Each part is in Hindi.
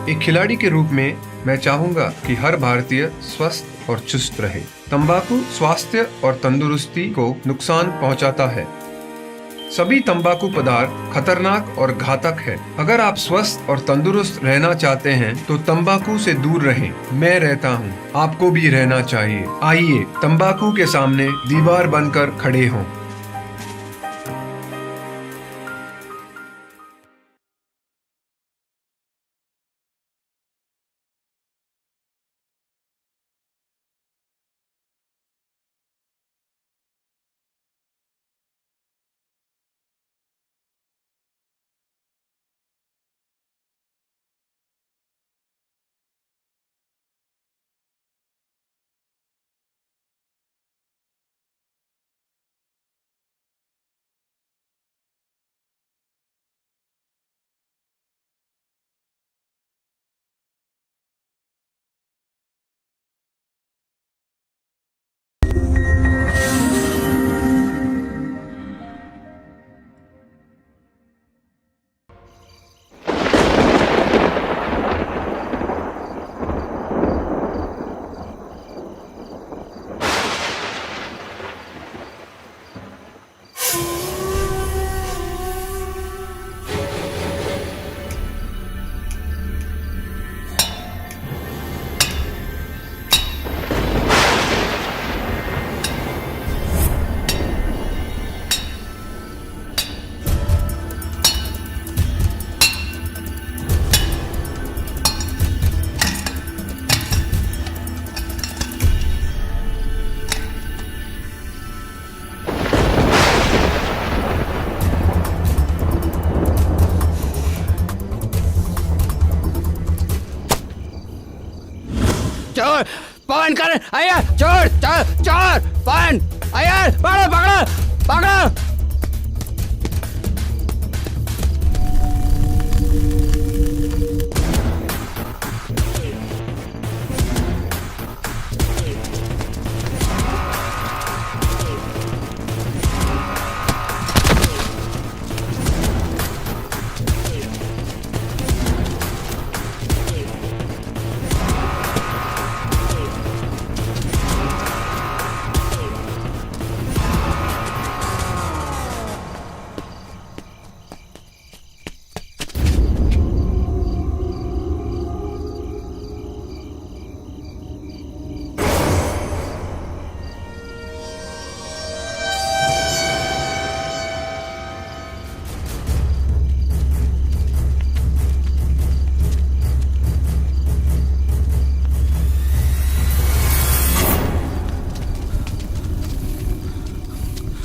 एक खिलाड़ी के रूप में मैं चाहूंगा कि हर भारतीय स्वस्थ और चुस्त रहे। तंबाकू स्वास्थ्य और तंदुरुस्ती को नुकसान पहुंचाता है। सभी तंबाकू पदार्थ खतरनाक और घातक है। अगर आप स्वस्थ और तंदुरुस्त रहना चाहते हैं तो तंबाकू से दूर रहें। मैं रहता हूं, आपको भी रहना चाहिए। आइए तंबाकू के सामने दीवार बनकर खड़े हों। चोर पवन कर अय्यर चोर चोर चोर पवन अय्यर पकड़ो पकड़ो पकड़ो।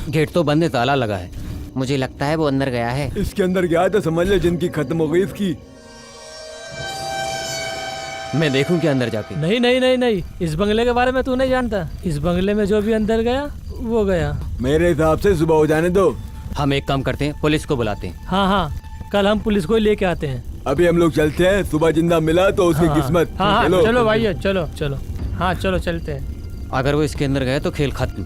गेट तो बंद है, ताला लगा है। मुझे लगता है वो अंदर गया है। इसके अंदर गया तो समझ ले जिंदगी खत्म हो गई इसकी। मैं देखूं क्या अंदर जाके? नहीं नहीं नहीं नहीं, इस बंगले के बारे में तू नहीं जानता। इस बंगले में जो भी अंदर गया वो गया। मेरे हिसाब से सुबह हो जाने दो। हम एक काम करते हैं, पुलिस को बुलाते हैं। हाँ हाँ, कल हम पुलिस को ही लेके आते हैं। अभी हम लोग चलते हैं, सुबह जिंदा मिला तो उसकी हाँ, किस्मत। हाँ हाँ, चलो भाई चलो चलो। हाँ चलो चलते हैं। अगर वो इसके अंदर गए तो खेल खत्म।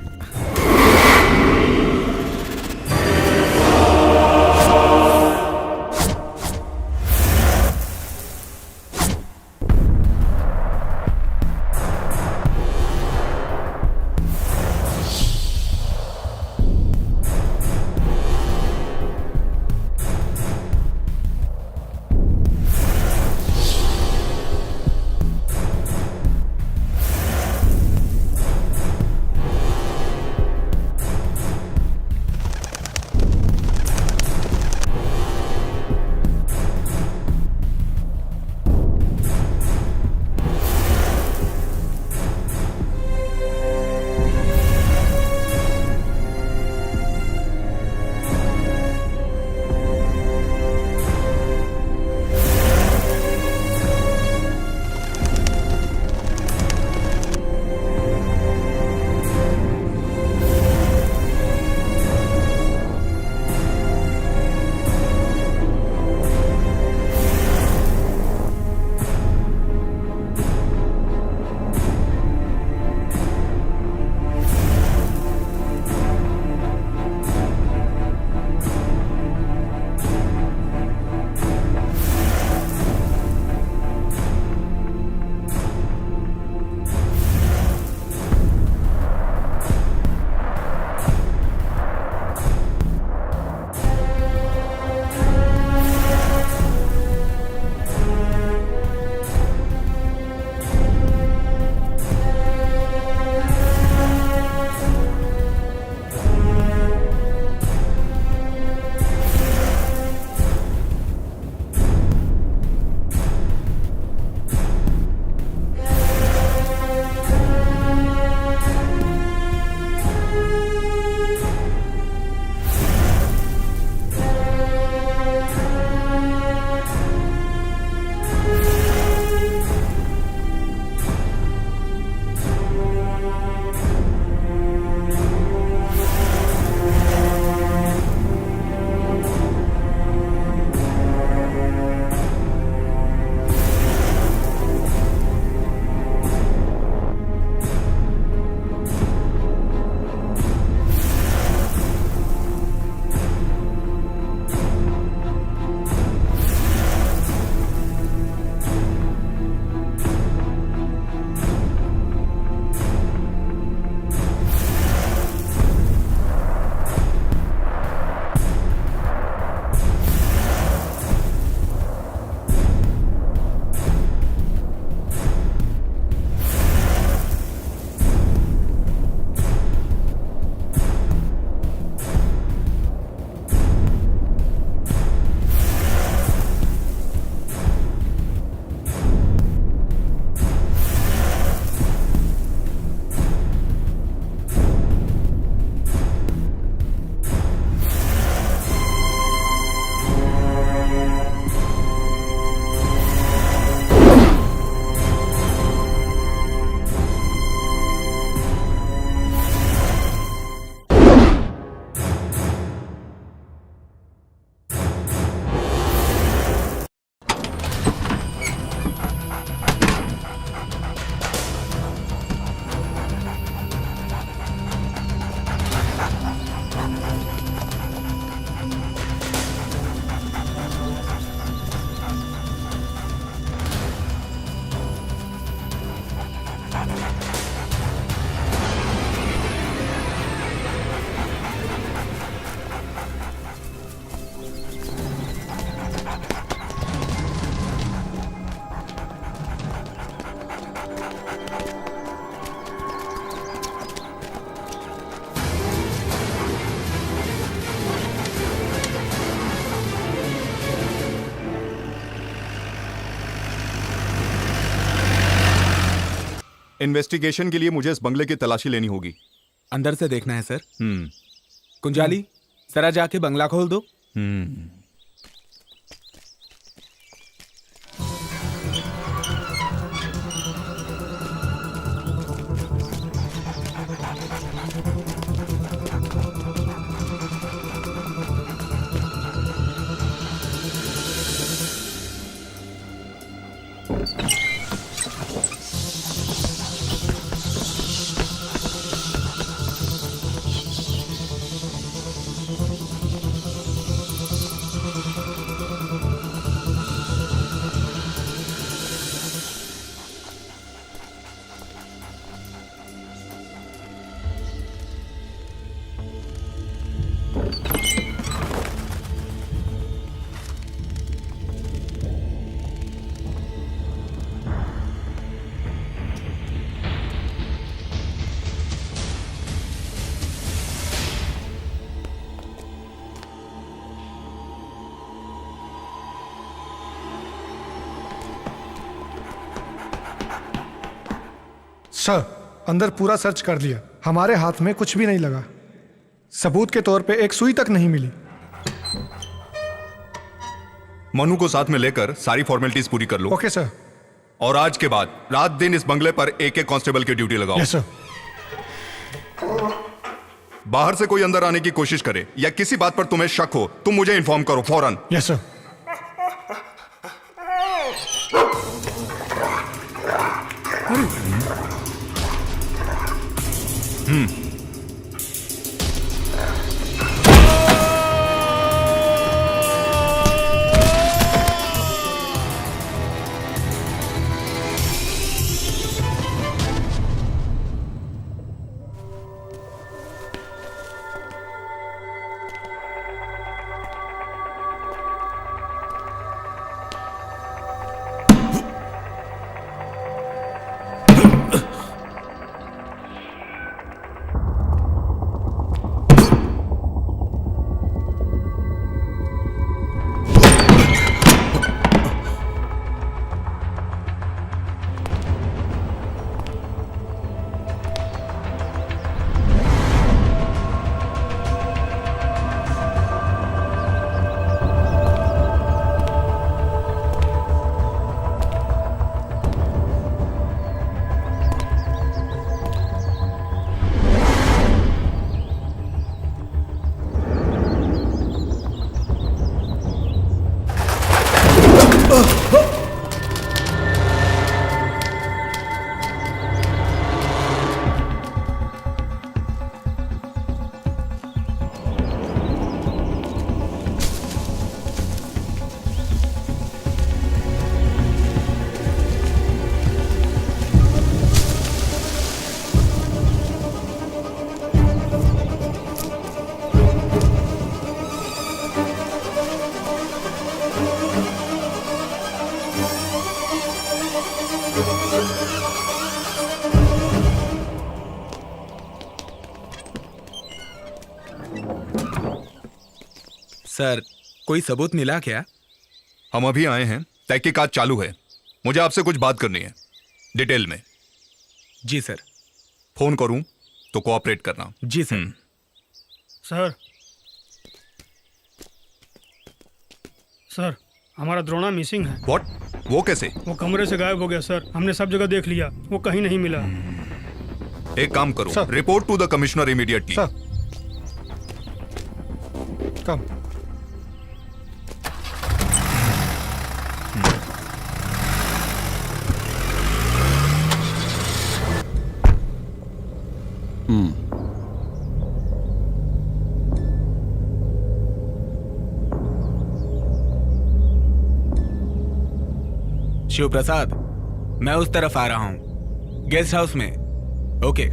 इन्वेस्टिगेशन के लिए मुझे इस बंगले की तलाशी लेनी होगी। अंदर से देखना है सर। हम्म कुंजाली, जरा जाके बंगला खोल दो। हम्म। सर, अंदर पूरा सर्च कर लिया, हमारे हाथ में कुछ भी नहीं लगा। सबूत के तौर पे एक सुई तक नहीं मिली। मनु को साथ में लेकर सारी फॉर्मेलिटीज पूरी कर लो। Okay sir. और आज के बाद रात दिन इस बंगले पर एक कांस्टेबल की ड्यूटी लगाओ। Yes sir. बाहर से कोई अंदर आने की कोशिश करे या किसी बात पर तुम्हें शक हो, तुम मुझे इन्फॉर्म करो फौरन। Yes sir. सर, कोई सबूत मिला क्या? हम अभी आए हैं, तहकीकात चालू है। मुझे आपसे कुछ बात करनी है, डिटेल में। जी सर। फोन करूं तो कोऑपरेट करना। जी सर। सर, सर, हमारा द्रोणा मिसिंग है। व्हाट? वो कैसे? वो कमरे से गायब हो गया सर। हमने सब जगह देख लिया, वो कहीं नहीं मिला। एक काम करो, sir. Report to the commissioner immediately. Sir, come. Shiv Prasad, मैं उस तरफ आ रहा हूं, गेस्ट हाउस में। ओके।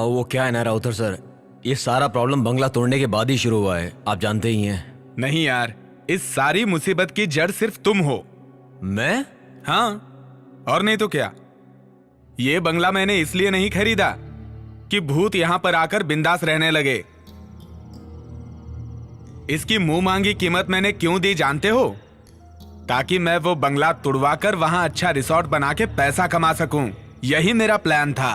वो क्या है ना राउतर सर, ये सारा प्रॉब्लम बंगला तोड़ने के बाद ही शुरू हुआ है, आप जानते ही हैं। नहीं यार, इस सारी मुसीबत की जड़ सिर्फ तुम हो। मैं? हाँ, और नहीं तो क्या। ये बंगला मैंने इसलिए नहीं खरीदा कि भूत यहां पर आकर बिंदास रहने लगे। इसकी मुंह मांगी कीमत मैंने क्यों दी जानते हो? ताकि मैं वो बंगला तुड़वाकर वहां अच्छा रिसोर्ट बना के पैसा कमा सकूं। यही मेरा प्लान था।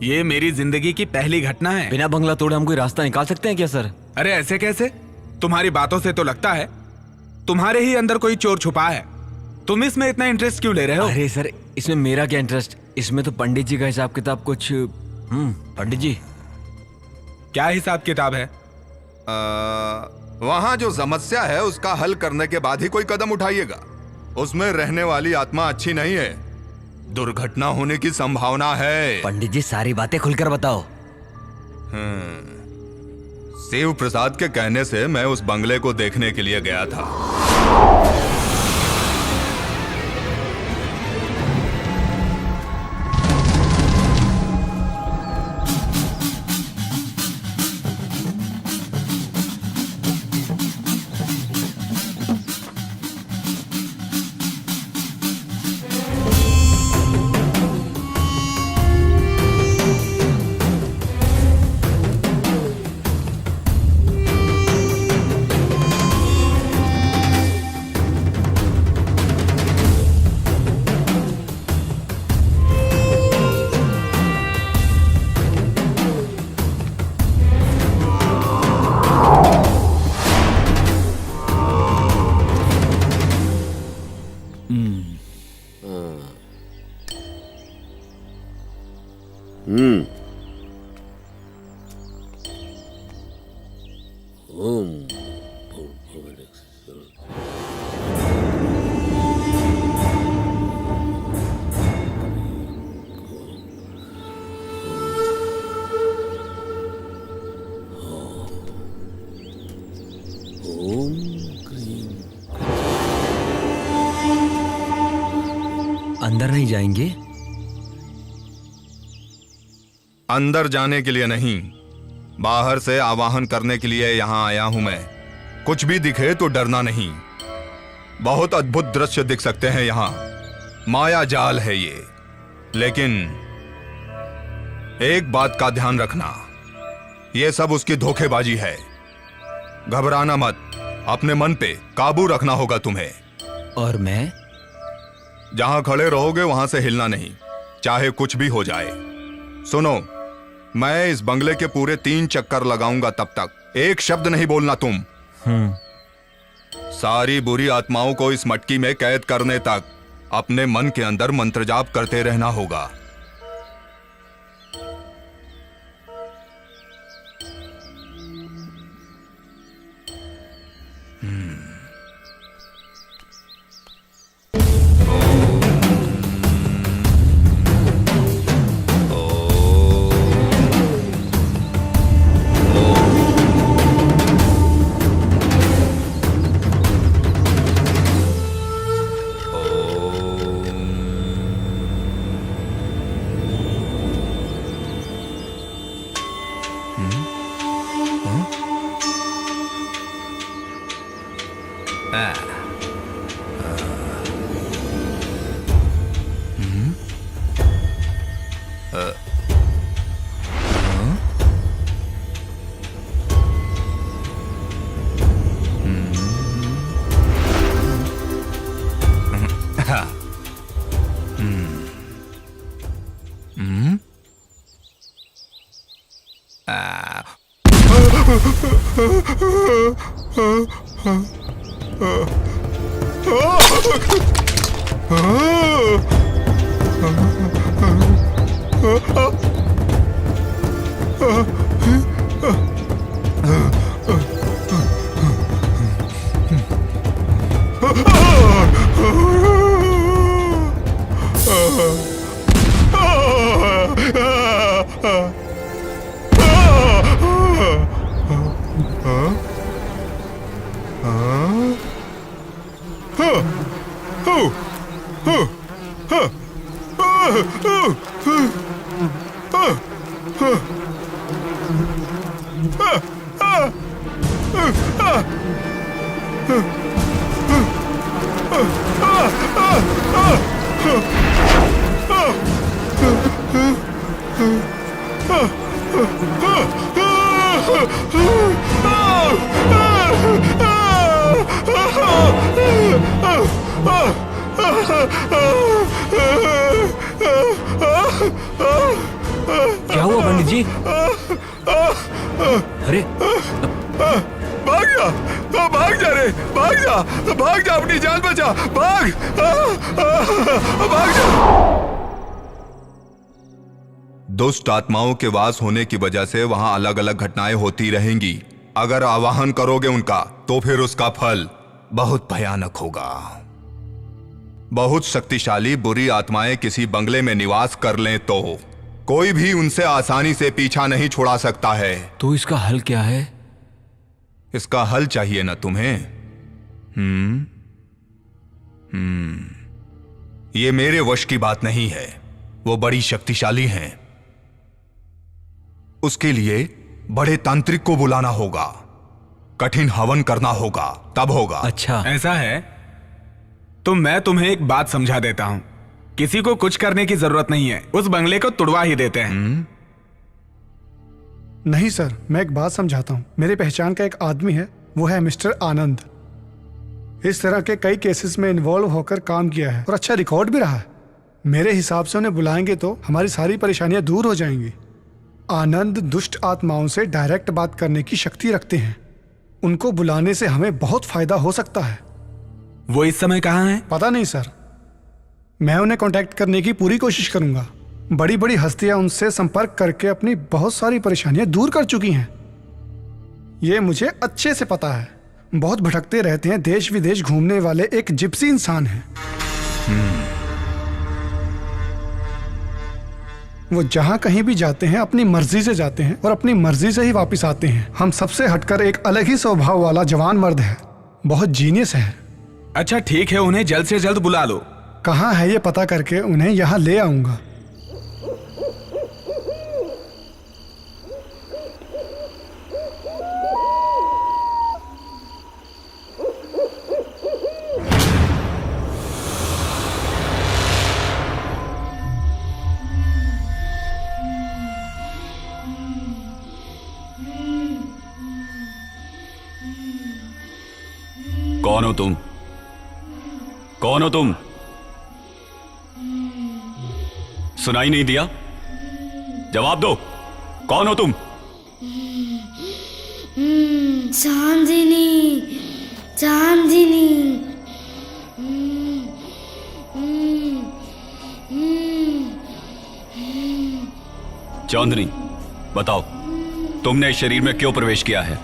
ये मेरी जिंदगी की पहली घटना है। बिना बंगला तोड़े हम कोई रास्ता निकाल सकते हैं क्या सर? अरे ऐसे कैसे? तुम्हारी बातों से तो लगता है तुम्हारे ही अंदर कोई चोर छुपा है। तुम इसमें इतना इंटरेस्ट क्यों ले रहे हो? अरे सर, इसमें मेरा क्या इंटरेस्ट? इसमें तो पंडित जी का हिसाब किताब कुछ। पंडित जी, क्या हिसाब किताब है? वहां जो समस्या है उसका हल करने के बाद ही कोई कदम उठाइएगा। उसमें रहने वाली आत्मा अच्छी नहीं है, दुर्घटना होने की संभावना है। पंडित जी सारी बातें खुलकर बताओ। शिव प्रसाद के कहने से मैं उस बंगले को देखने के लिए गया था। अंदर नहीं जाएंगे? अंदर जाने के लिए नहीं, बाहर से आवाहन करने के लिए यहां आया हूं मैं। कुछ भी दिखे तो डरना नहीं। बहुत अद्भुत दृश्य दिख सकते हैं यहां, माया जाल है ये। लेकिन एक बात का ध्यान रखना, ये सब उसकी धोखेबाजी है। घबराना मत, अपने मन पे काबू रखना होगा तुम्हें। और मैं? जहां खड़े रहोगे वहां से हिलना नहीं, चाहे कुछ भी हो जाए। सुनो, मैं इस बंगले के पूरे 3 चक्कर लगाऊंगा, तब तक एक शब्द नहीं बोलना तुम। सारी बुरी आत्माओं को इस मटकी में कैद करने तक अपने मन के अंदर मंत्र जाप करते रहना होगा। क्या हुआ पंडित जी? अरे भाग जा, भाग जा रे, भाग जा, अपनी जान बचा, भाग जा। दुष्ट आत्माओं के वास होने की वजह से वहां अलग अलग घटनाएं होती रहेंगी। अगर आवाहन करोगे उनका तो फिर उसका फल बहुत भयानक होगा। बहुत शक्तिशाली बुरी आत्माएं किसी बंगले में निवास कर लें तो कोई भी उनसे आसानी से पीछा नहीं छुड़ा सकता है। तो इसका हल क्या है? इसका हल चाहिए ना तुम्हें? ये मेरे वश की बात नहीं है। वो बड़ी शक्तिशाली हैं। उसके लिए बड़े तांत्रिक को बुलाना होगा, कठिन हवन करना होगा, तब होगा। अच्छा, ऐसा है तो मैं तुम्हें एक बात समझा देता हूं। किसी को कुछ करने की जरूरत नहीं है, उस बंगले को तुड़वा ही देते हैं। नहीं सर, मैं एक बात समझाता हूँ। मेरी पहचान का एक आदमी है, वो है मिस्टर आनंद। इस तरह के कई केसेस में इन्वॉल्व होकर काम किया है और अच्छा रिकॉर्ड भी रहा है। मेरे हिसाब से उन्हें बुलाएंगे तो हमारी सारी परेशानियां दूर हो जाएंगी। आनंद दुष्ट आत्माओं से डायरेक्ट बात करने की शक्ति रखते हैं। उनको बुलाने से हमें बहुत फायदा हो सकता है। वो इस समय कहाँ हैं? पता नहीं सर, मैं उन्हें कांटेक्ट करने की पूरी कोशिश करूंगा। बड़ी बड़ी हस्तियां उनसे संपर्क करके अपनी बहुत सारी परेशानियां दूर कर चुकी हैं। ये मुझे अच्छे से पता है। बहुत भटकते रहते हैं, देश विदेश घूमने वाले एक जिप्सी इंसान हैं। वो जहां कहीं भी जाते हैं अपनी मर्जी से जाते हैं और अपनी मर्जी से ही वापस आते हैं। हम सबसे हटकर एक अलग ही स्वभाव वाला जवान मर्द है, बहुत जीनियस है। अच्छा ठीक है, उन्हें जल्द से जल्द बुला लो। कहाँ है ये पता करके उन्हें यहाँ ले आऊंगा। कौन हो तुम? कौन हो तुम? सुनाई नहीं दिया? जवाब दो, कौन हो तुम? चांदनी, चांदनी। चांदनी, बताओ तुमने इस शरीर में क्यों प्रवेश किया है?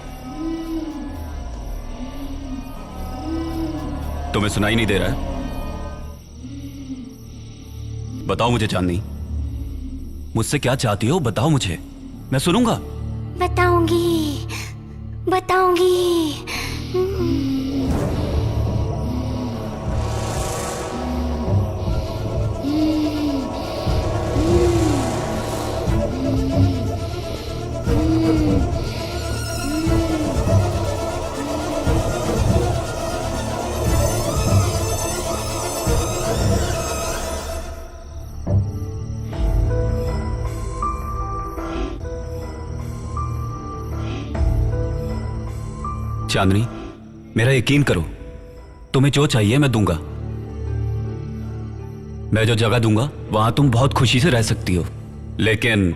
तुम्हें सुनाई नहीं दे रहा है? बताओ मुझे चांदनी, मुझसे क्या चाहती हो? बताओ मुझे, मैं सुनूंगा। बताऊंगी, बताऊंगी। चांदनी, मेरा यकीन करो, तुम्हें जो चाहिए मैं दूंगा। मैं जो जगह दूंगा वहां तुम बहुत खुशी से रह सकती हो, लेकिन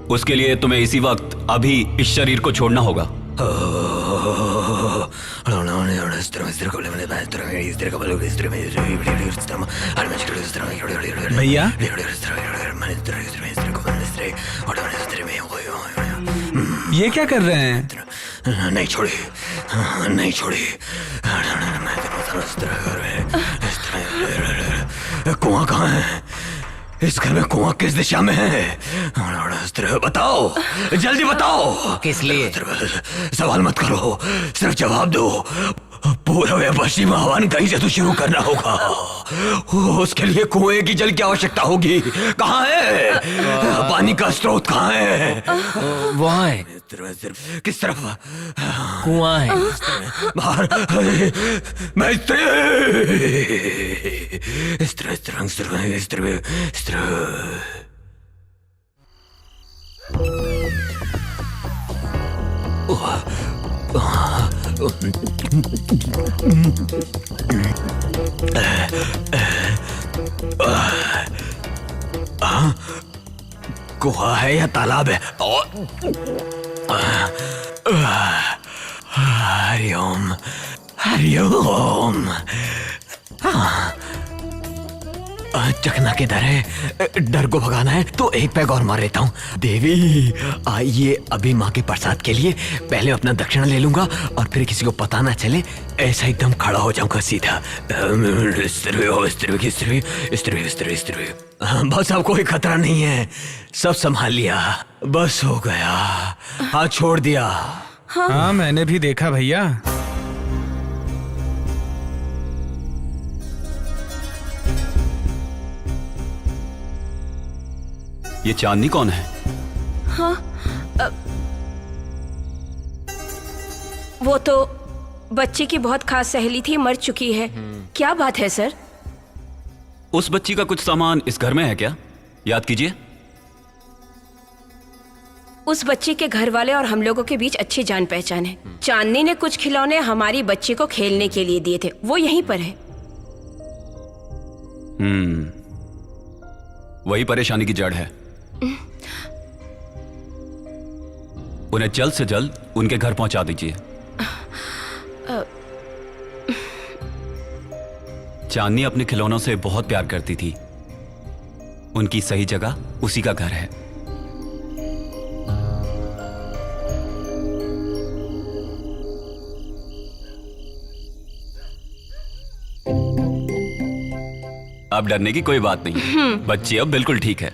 उसके लिए तुम्हें इसी वक्त अभी इस शरीर को छोड़ना होगा। भैया, ये क्या कर रहे हैं? नहीं छोड़ी, नहीं छोड़ी। कुआं कहाँ है? इस घर में कुआं किस दिशा में है? बताओ, जल्दी बताओ। किस लिए? सवाल मत करो, सिर्फ जवाब दो। पूर्व या पश्चिम आह्वान कहीं से तो शुरू करना होगा। उसके लिए कुएं की जल की आवश्यकता होगी। कहाँ है पानी का स्रोत? कहाँ है? वहाँ है। किस तरफ? कुआं है। बाहर। मैं इस तरह गुहा है या तालाब है? हरिओम हरिओम। चकना किधर है? डर को भगाना है तो एक पैग और मार लेता हूँ। देवी आइए, अभी माँ के प्रसाद के लिए पहले अपना दक्षिणा ले लूंगा और फिर किसी को पता ना चले, ऐसा एकदम खड़ा हो जाऊंगा सीधा। बस अब कोई खतरा नहीं है, सब संभाल लिया, बस हो गया। हाँ छोड़ दिया। हाँ मैंने भी देखा भैया। ये चांदनी कौन है? हाँ वो तो बच्ची की बहुत खास सहेली थी, मर चुकी है। क्या बात है सर? उस बच्ची का कुछ सामान इस घर में है क्या? याद कीजिए। उस बच्ची के घर वाले और हम लोगों के बीच अच्छी जान पहचान है। चांदनी ने कुछ खिलौने हमारी बच्ची को खेलने के लिए दिए थे, वो यहीं पर है। वही परेशानी की जड़ है। उन्हें जल्द से जल्द उनके घर पहुंचा दीजिए। चांदनी अपने खिलौनों से बहुत प्यार करती थी, उनकी सही जगह उसी का घर है। अब डरने की कोई बात नहीं, बच्ची अब बिल्कुल ठीक है।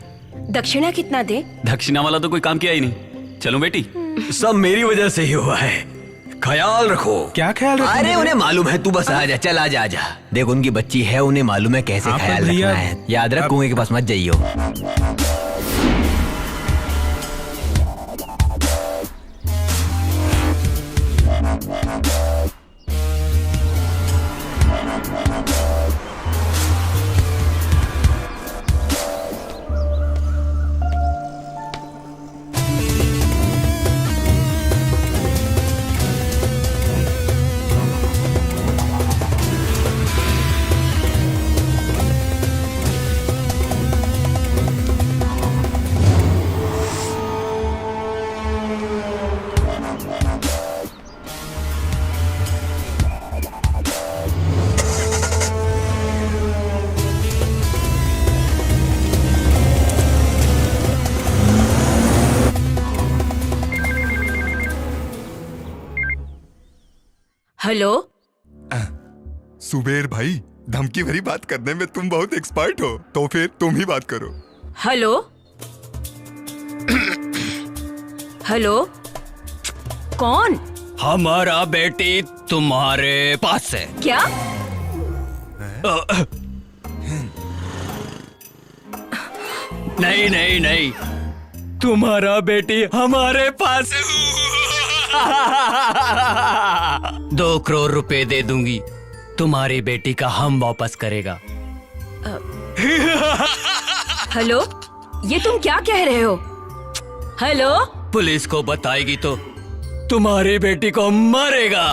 दक्षिणा कितना दे? दक्षिणा वाला तो कोई काम किया ही नहीं। चलो बेटी। सब मेरी वजह से ही हुआ है, ख्याल रखो। क्या ख्याल रखो? अरे उन्हें मालूम है, तू बस आ जा, चल आ जा, आ जा। देख उनकी बच्ची है, उन्हें मालूम है कैसे ख्याल रखना है। याद रख, कुएं के पास मत जाइयो। हेलो सुबेर भाई, धमकी भरी बात करने में तुम बहुत एक्सपर्ट हो, तो फिर तुम ही बात करो। हेलो हेलो कौन? हमारा बेटी तुम्हारे पास है। क्या? नहीं नहीं नहीं, तुम्हारा बेटी हमारे पास है। 2 करोड़ रुपए दे दूंगी, तुम्हारी बेटी का हम वापस करेगा। हेलो, ये तुम क्या कह रहे हो? हेलो, पुलिस को बताएगी तो तुम्हारी बेटी को मारेगा।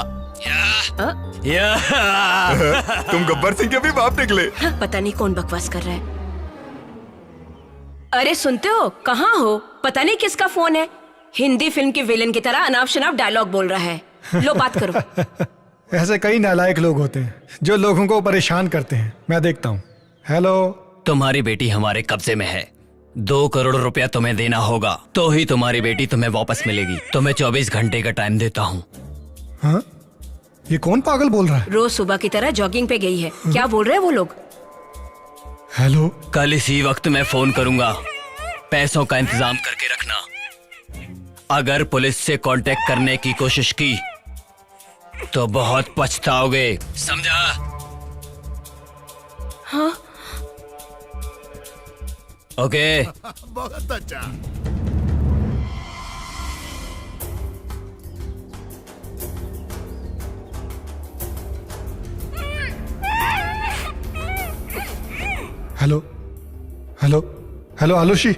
तुम गब्बर सिंह के भी बाप निकले। पता नहीं कौन बकवास कर रहा है। अरे सुनते हो, कहाँ हो? पता नहीं किसका फोन है। हिंदी फिल्म के विलेन की तरह अनाप शनाप डायलॉग बोल रहा है। लो बात करो। ऐसे कई नालायक लोग होते हैं जो लोगों को परेशान करते हैं। मैं देखता हूँ। हेलो, तुम्हारी बेटी हमारे कब्जे में है। 2 करोड़ रुपया तुम्हें देना होगा, तो ही तुम्हारी बेटी तुम्हें वापस मिलेगी। तुम्हें 24 घंटे का टाइम देता हूँ। हाँ? ये कौन पागल बोल रहा है? रोज सुबह की तरह जॉगिंग पे गई है। क्या बोल रहे हैं वो लोग? हेलो, कल इसी वक्त मैं फोन करूंगा, पैसों का इंतजाम करके रखना। अगर पुलिस से कांटेक्ट करने की कोशिश की तो बहुत पछताओगे, समझा? हाँ। ओके। बहुत अच्छा। हेलो हेलो हेलो आलूशी,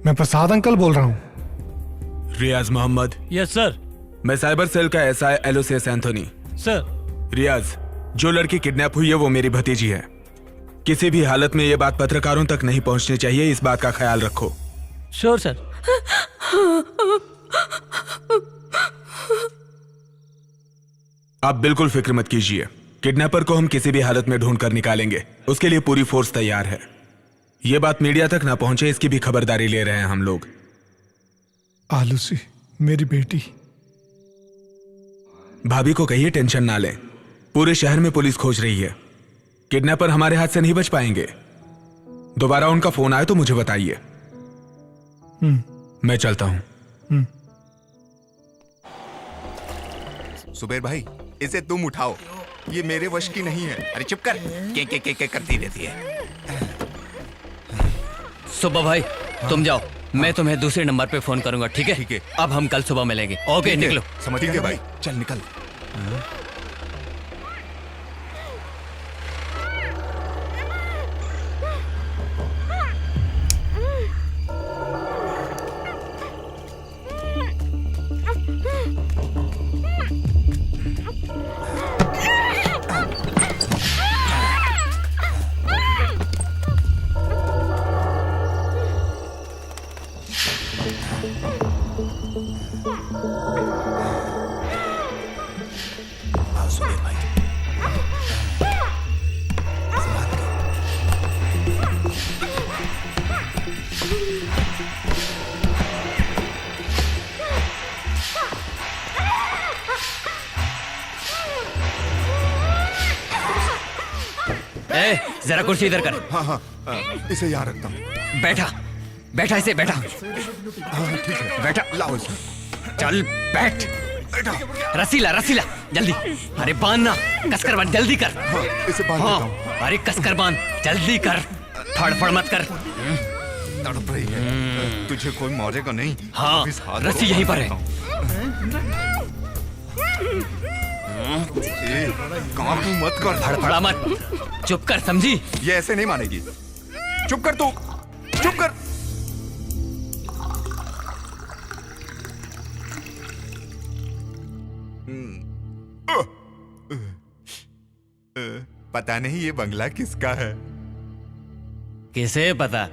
मैं प्रसाद अंकल बोल रहा हूँ। रियाज मोहम्मद। Yes sir. मैं साइबर सेल का SI Aloysius Anthony. Sir. Riyaz, जो लड़की किडनैप हुई है वो मेरी भतीजी है। किसी भी हालत में ये बात पत्रकारों तक नहीं पहुंचनी चाहिए, इस बात का ख्याल रखो। Sure sir. आप बिल्कुल फिक्र मत कीजिए, किडनैपर को हम किसी भी हालत में ढूंढ कर निकालेंगे। उसके लिए पूरी फोर्स तैयार है। ये बात मीडिया तक ना पहुंचे इसकी भी खबरदारी ले रहे हैं हम लोग। आलूसी मेरी बेटी। भाभी को कहिए टेंशन ना लें, पूरे शहर में पुलिस खोज रही है। किडनैपर हमारे हाथ से नहीं बच पाएंगे। दोबारा उनका फोन आए तो मुझे बताइए। मैं चलता हूं। सुबेर भाई, इसे तुम उठाओ, ये मेरे वश की नहीं है। अरे चुप कर, के करती रहती है। सुबह भाई तुम जाओ, मैं तुम्हें दूसरे नंबर पे फोन करूंगा, ठीक है? ठीक है। अब हम कल सुबह मिलेंगे। ओके, निकलो। समझ गए भाई, चल निकल। ए, जरा कुर्सी इधर कर। हाँ हाँ, इसे यहाँ रखता हूँ। बैठा बैठा, इसे बैठा। हाँ ठीक है, बैठा। लाओ इसे। चल बैठ। रसीला रसीला, जल्दी। अरे बांधना, कसकर बांध, जल्दी कर। हाँ, इसे बांध देता हूँ। अरे कसकर बांध, जल्दी कर। फड़फड़ मत कर। तड़प रही है, तुझे कोई मारेगा नहीं। हाँ, इस हाथ रस्सी को यहीं पर है। काम तू मत कर। फड़फड़ा मत, चुप कर, समझी? ये ऐसे नहीं मानेगी। चुप कर तू, चुप कर। पता नहीं ये बंगला किसका है। किसे पता?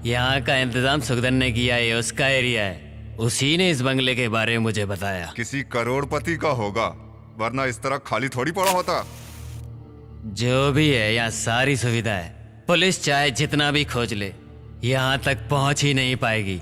यहाँ का इंतजाम सुखदन ने किया है, उसका एरिया है। उसी ने इस बंगले के बारे में मुझे बताया। किसी करोड़पति का होगा, वरना इस तरह खाली थोड़ी पड़ा होता। जो भी है, यहाँ सारी सुविधा है। पुलिस चाहे जितना भी खोज ले, यहाँ तक पहुंच ही नहीं पाएगी।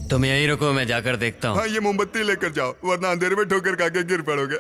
तुम यहीं रुको, मैं जाकर देखता हूँ। हाँ, ये मोमबत्ती लेकर जाओ, वरना अंधेरे में ठोकर खा के गिर पड़ोगे।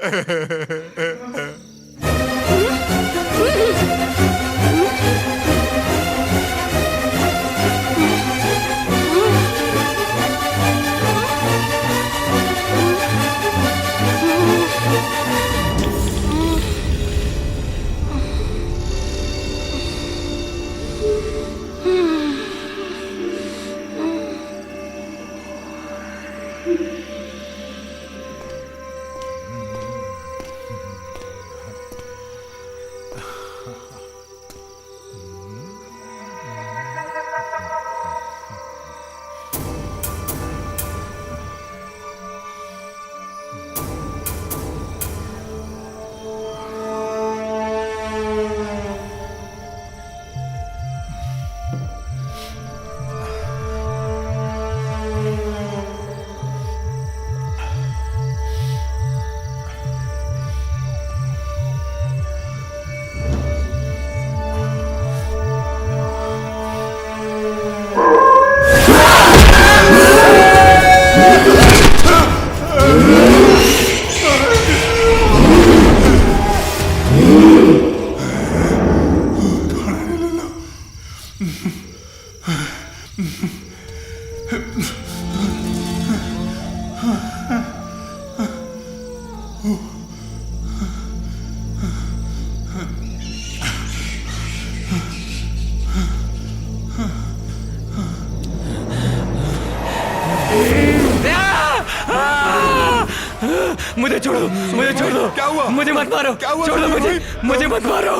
मुझे छोड़ दो, मुझे छोड़ दो। क्या हुआ? मुझे मत मारो। क्या हुआ? छोड़ दो मुझे, भाई? मुझे मत मारो।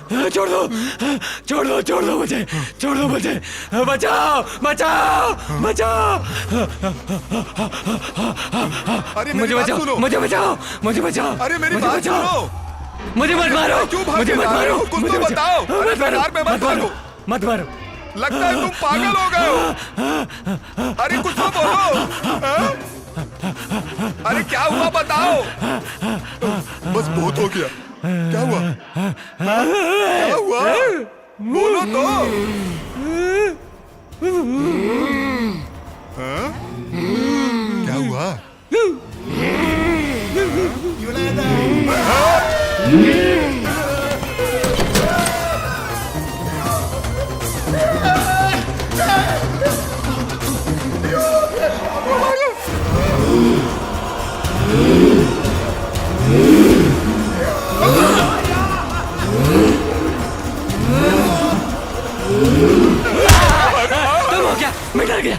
छोड़ दो, छोड़ दो, छोड़ दो मुझे, छोड़ दो मुझे। बचाओ, बचाओ, बचाओ। अरे मेरी मुझे बात बचाओ, सुनो। मुझे बचाओ, मुझे बचाओ। अरे मेरी मुझे बात बचाओ। सुनो। मुझे मत मारो, क्यों भाग मुझे के मत जा रहे मारो। हो? कुछ मुझे तो बचाओ। बताओ। अरे मत मारो, बेकार में मत मारो, भागो। मत मारो। लगता है तुम पागल हो गए हो। अरे कुछ तो बोलो। हाँ? अरे क्या हुआ बताओ। बस बहुत हो गया। क्या हुआ? क्या हुआ? बोलो तो। हाँ? क्या हुआ? तुम हो क्या? मैं डर गया।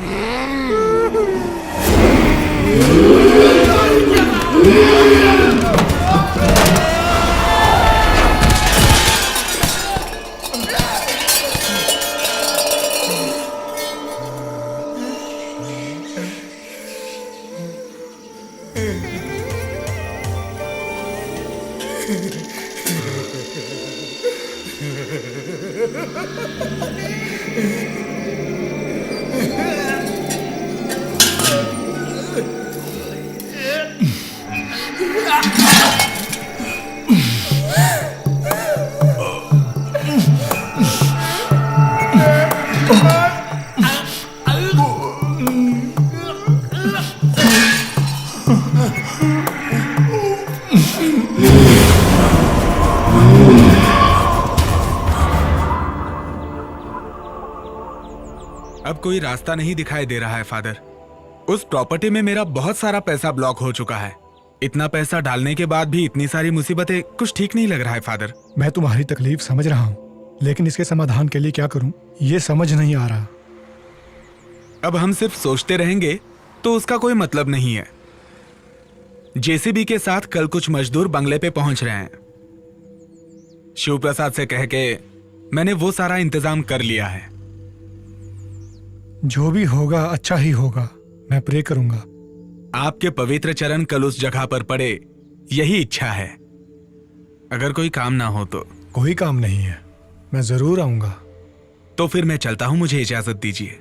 अब कोई रास्ता नहीं दिखाई दे रहा है फादर। उस प्रॉपर्टी में मेरा बहुत सारा पैसा ब्लॉक हो चुका है। इतना पैसा डालने के बाद भी इतनी सारी मुसीबतें, कुछ ठीक नहीं लग रहा है फादर। मैं तुम्हारी तकलीफ समझ रहा हूँ, लेकिन इसके समाधान के लिए क्या करूँ ये समझ नहीं आ रहा। अब हम सिर्फ सोचते रहेंगे तो उसका कोई मतलब नहीं है। जेसीबी के साथ कल कुछ मजदूर बंगले पे पहुंच रहे हैं। शिव प्रसाद से कह के मैंने वो सारा इंतजाम कर लिया है। जो भी होगा अच्छा ही होगा। मैं प्रे करूंगा। आपके पवित्र चरण कल उस जगह पर पड़े, यही इच्छा है। अगर कोई काम ना हो तो। कोई काम नहीं है, मैं जरूर आऊंगा। तो फिर मैं चलता हूं, मुझे इजाजत दीजिए।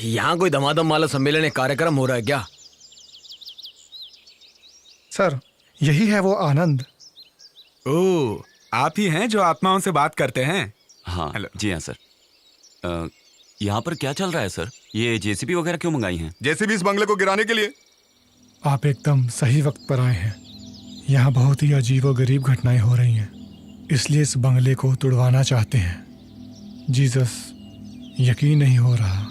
यहाँ कोई धमाधम वाला सम्मेलन कार्यक्रम हो रहा है क्या? सर, यही है वो आनंद। ओह, आप ही हैं जो आत्माओं से बात करते हैं? हाँ हेलो। जी हाँ सर। यहाँ पर क्या चल रहा है सर? ये जेसीबी वगैरह क्यों मंगाई हैं? जेसीबी इस बंगले को गिराने के लिए। आप एकदम सही वक्त पर आए हैं। यहाँ बहुत ही अजीब और गरीब घटनाएं हो रही हैं, इसलिए इस बंगले को तुड़वाना चाहते हैं। जीसस, यकीन नहीं हो रहा।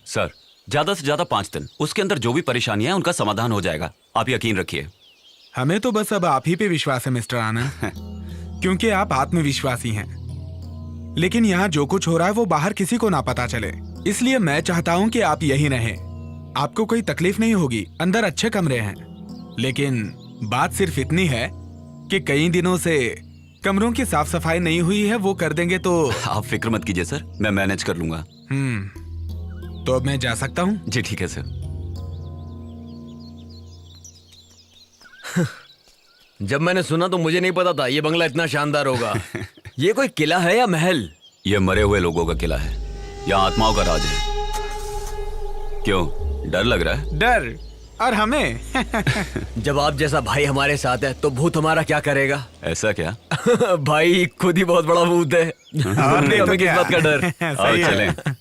सर ज्यादा से ज्यादा 5 दिन, उसके अंदर जो भी परेशानियां हैं उनका समाधान हो जाएगा, आप यकीन रखिए। हमें तो बस अब आप ही पे विश्वास है मिस्टर आनंद, क्योंकि आप आत्मविश्वासी हैं। लेकिन यहाँ जो कुछ हो रहा है वो बाहर किसी को ना पता चले, इसलिए मैं चाहता हूँ कि आप यही रहें। आपको कोई तकलीफ नहीं होगी, अंदर अच्छे कमरे हैं। लेकिन बात सिर्फ इतनी है कि कई दिनों से कमरों की साफ सफाई नहीं हुई है, वो कर देंगे तो। आप फिक्र मत कीजिए सर, मैं मैनेज कर लूंगा। तो अब मैं जा सकता हूँ? जी ठीक है सर। जब मैंने सुना तो मुझे नहीं पता था ये बंगला इतना शानदार होगा। ये कोई किला है या महल? ये मरे हुए लोगों का किला है, यहाँ आत्माओं का राज है। क्यों, डर लग रहा है? डर? और हमें? जब आप जैसा भाई हमारे साथ है तो भूत हमारा क्या करेगा? ऐसा क्या? भाई खुद ही बहुत बड़ा भूत है। नहीं तो हमें किस क्या? बात का डर? आओ सही है। चलें।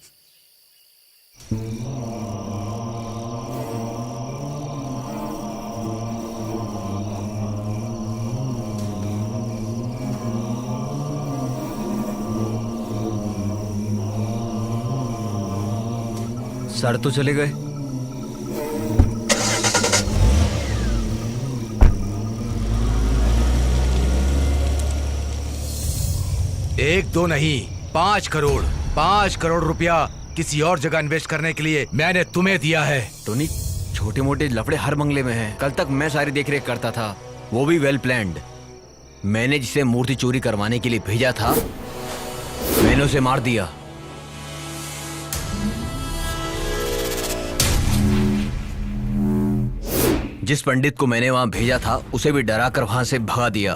सर तो चले गए। एक दो नहीं, 5 करोड़, 5 करोड़ रुपया किसी और जगह इन्वेस्ट करने के लिए मैंने तुम्हें दिया है। टोनी, छोटे मोटे लफड़े हर बंगले में हैं। कल तक मैं सारी देखरेख करता था, वो भी वेल प्लान्ड। मैंने जिसे मूर्ति चोरी करवाने के लिए भेजा था, मैंने उसे मार दिया। जिस पंडित को मैंने वहां भेजा था, उसे भी डरा कर वहां से भगा दिया।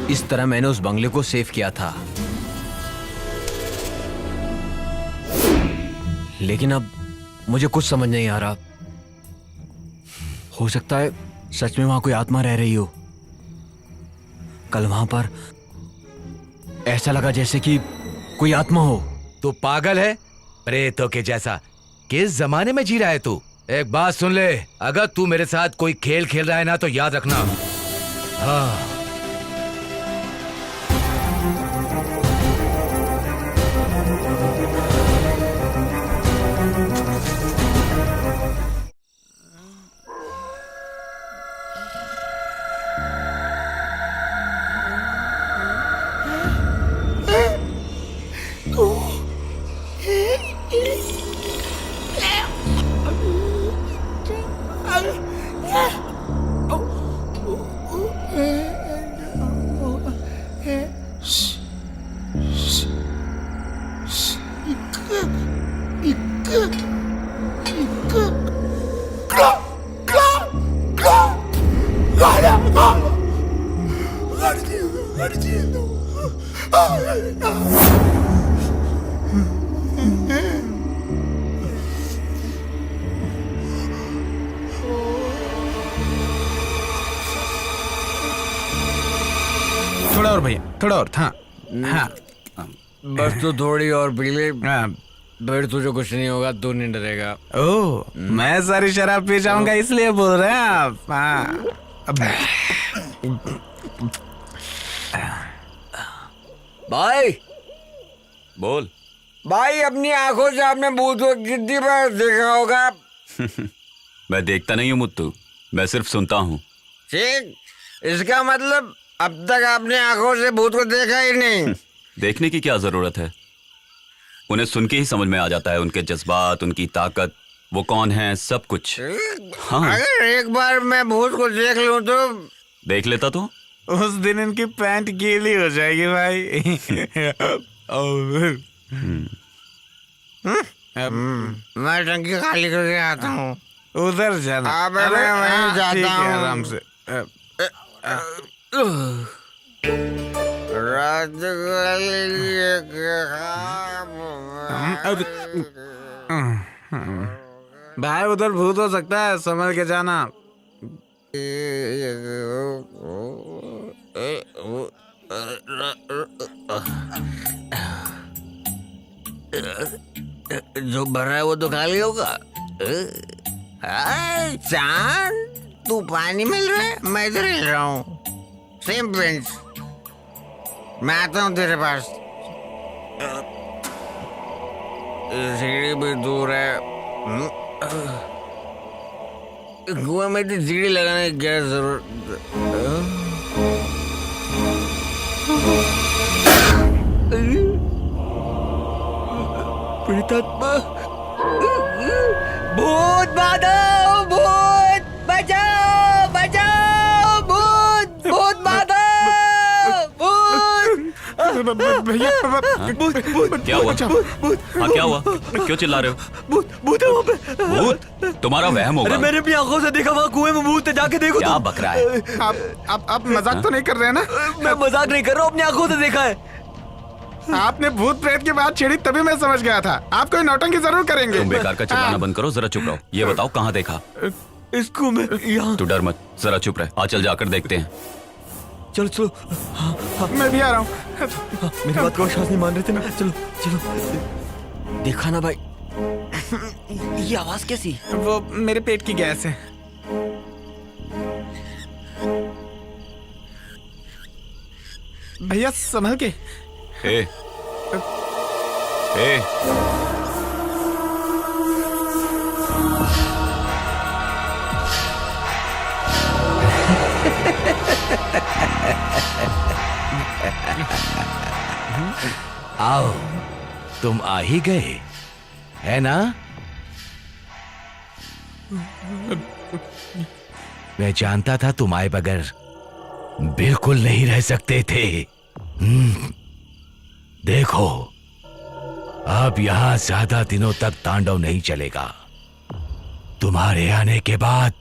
इस तरह मैंने उस बंगले को सेव किया था। लेकिन अब मुझे कुछ समझ नहीं आ रहा। हो सकता है सच में वहां कोई आत्मा रह रही हो। कल वहां पर ऐसा लगा जैसे कि कोई आत्मा हो। तू पागल है? प्रेतों के जैसा। किस जमाने में जी रहा है तू? एक बात सुन ले, अगर तू मेरे साथ कोई खेल खेल रहा है ना तो याद रखना। हाँ। थोड़ा और भैया, थोड़ा और। हाँ हाँ, बस तू थोड़ी और पी ले, हाँ। फिर तुझे कुछ नहीं होगा, तू नहीं डरेगा। ओह, मैं सारी शराब पी जाऊंगा इसलिए बोल रहे हैं आप? हाँ। भाई, बोल। भाई अपनी आंखों से आपने भूत को कितनी बार देखा होगा? मैं देखता नहीं हूँ मुत्तू, मैं सिर्फ सुनता हूँ। ठीक, इसका मतलब अब तक आपने आंखों से भूत को देखा ही नहीं। देखने की क्या जरूरत है, उन्हें सुन के ही समझ में आ जाता है, उनके जज्बात, उनकी ताकत, वो कौन है, सब कुछ। हाँ। अगर एक बार मैं भूत को देख लूं तो? देख लेता तो? उस दिन इनकी पैंट गीली हो जाएगी भाई। मैं टंकी खाली करके आता हूँ। उधर जाना। अबे मैं वहीं जाता ठीक है, हूँ। आराम से। भाई उधर भूत हो सकता है, संभल के जाना। जो भर रहा है वो तो खाली होगा। चांद, तू पानी मिल रहा है, मैं इधर हिल रहा हूँ। Same bench. मैं आता हूँ तेरे पास। सीढ़ी भी दूर है। कुएं में तो सीढ़ी लगाने की क्या जरूरत? प्रेतात्मा, भूत माधव, भूत बचाओ, बचाओ, भूत, भूत माधव, भूत। भैया क्या हुआ? हाँ क्या हुआ? क्यों चिल्ला रहे हो? भूत है वहाँ पे। भूत? तुम्हारा वहम होगा। अरे मैंने अपनी आंखों से देखा, वहाँ कुएं में भूत है, जाके देखो। क्या बक रहा है? आप मजाक तो नहीं कर रहे हैं ना? मैं मजाक नहीं कर रहा हूँ, अपनी आंखों से देखा है। आपने भूत प्रेत की बात छेड़ी तभी मैं समझ गया था। आप कोई नौटंकी जरूर करेंगे। तुम बेकार का चिल्लाना बंद करो, जरा चुप रहो। ये बताओ कहाँ देखा? इसको मैं यहाँ। तू डर मत, जरा चुप रह। आ चल जाकर देखते हैं। चलो चलो। हाँ, मैं भी आ रहा हूँ। मेरी बात को विश्वास नहीं मान रहे थे ना। चलो चलो। देखा ना भाई, ये आवाज कैसी? वो मेरे पेट की गैस है। भैया संभल के। ए, ए, आओ, तुम आ ही गए, है ना? मैं जानता था तुम आए बगैर बिल्कुल नहीं रह सकते थे। देखो, अब यहां ज्यादा दिनों तक तांडव नहीं चलेगा। तुम्हारे आने के बाद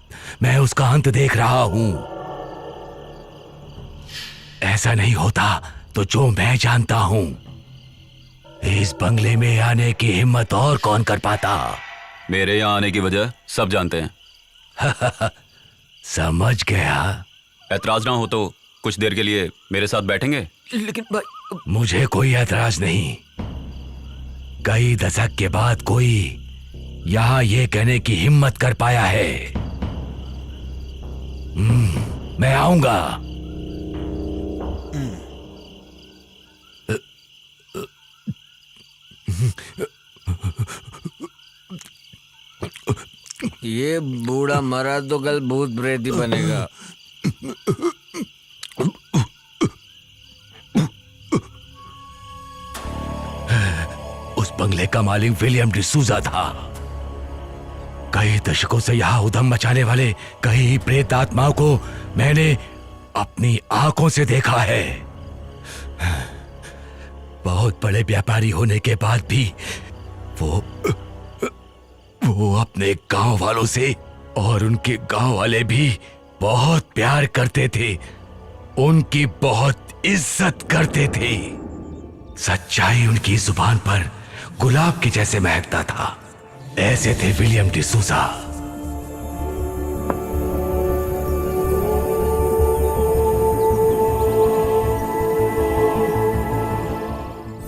मैं उसका अंत देख रहा हूं। ऐसा नहीं होता तो जो मैं जानता हूं, इस बंगले में आने की हिम्मत और कौन कर पाता? मेरे यहाँ आने की वजह सब जानते हैं। समझ गया। ऐतराज ना हो तो कुछ देर के लिए मेरे साथ बैठेंगे? लेकिन भाई, मुझे कोई ऐतराज नहीं। कई दशक के बाद कोई यहां ये कहने की हिम्मत कर पाया है। मैं आऊंगा। ये बूढ़ा मरा तो कल भूत प्रेत ही बनेगा। उस बंगले का मालिक विलियम डिसूजा था। कई दशकों से यहां उधम मचाने वाले कई प्रेत आत्माओं को मैंने अपनी आंखों से देखा है। बहुत बड़े व्यापारी होने के बाद भी वो अपने गांव वालों से और उनके गांव वाले भी बहुत प्यार करते थे, उनकी बहुत इज्जत करते थे। सच्चाई उनकी जुबान पर गुलाब के जैसे महकता था। ऐसे थे विलियम डिसूजा।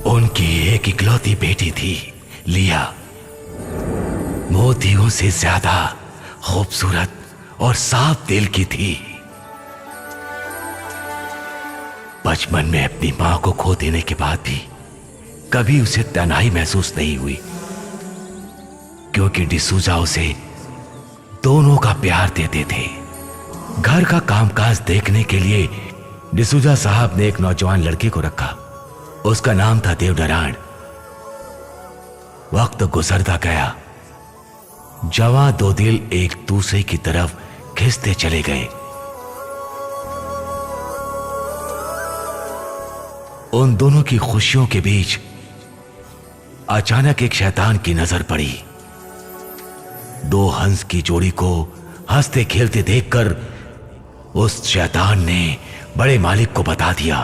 उनकी एक इकलौती बेटी थी, लिया। मोतियों से ज्यादा खूबसूरत और साफ दिल की थी। बचपन में अपनी मां को खो देने के बाद भी कभी उसे तन्हाई महसूस नहीं हुई, क्योंकि डिसूजा उसे दोनों का प्यार देते थे। घर का कामकाज देखने के लिए डिसूजा साहब ने एक नौजवान लड़के को रखा। उसका नाम था देवनारायण। वक्त गुजरता गया। जवां दो दिल एक दूसरे की तरफ खिंचते चले गए। उन दोनों की खुशियों के बीच अचानक एक शैतान की नजर पड़ी। दो हंस की जोड़ी को हंसते खेलते देखकर उस शैतान ने बड़े मालिक को बता दिया।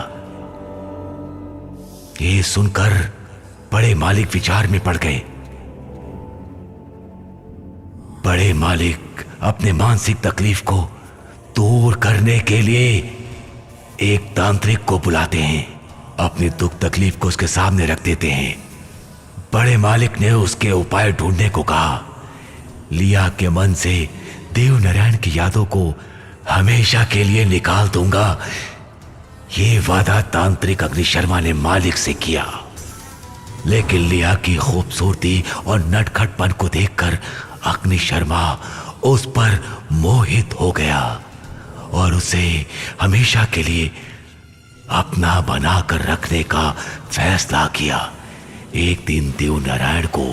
ये सुनकर बड़े मालिक विचार में पड़ गए। बड़े मालिक अपने मानसिक तकलीफ को दूर करने के लिए एक तांत्रिक को बुलाते हैं, अपनी दुख तकलीफ को उसके सामने रख देते हैं। बड़े मालिक ने उसके उपाय ढूंढने को कहा। लिया के मन से देव नारायण की यादों को हमेशा के लिए निकाल दूंगा, ये वादा तांत्रिक अग्नि शर्मा ने मालिक से किया। लेकिन लिया की खूबसूरती और नटखटपन को देखकर अग्नि शर्मा उस पर मोहित हो गया और उसे हमेशा के लिए अपना बनाकर रखने का फैसला किया। एक दिन देव नारायण को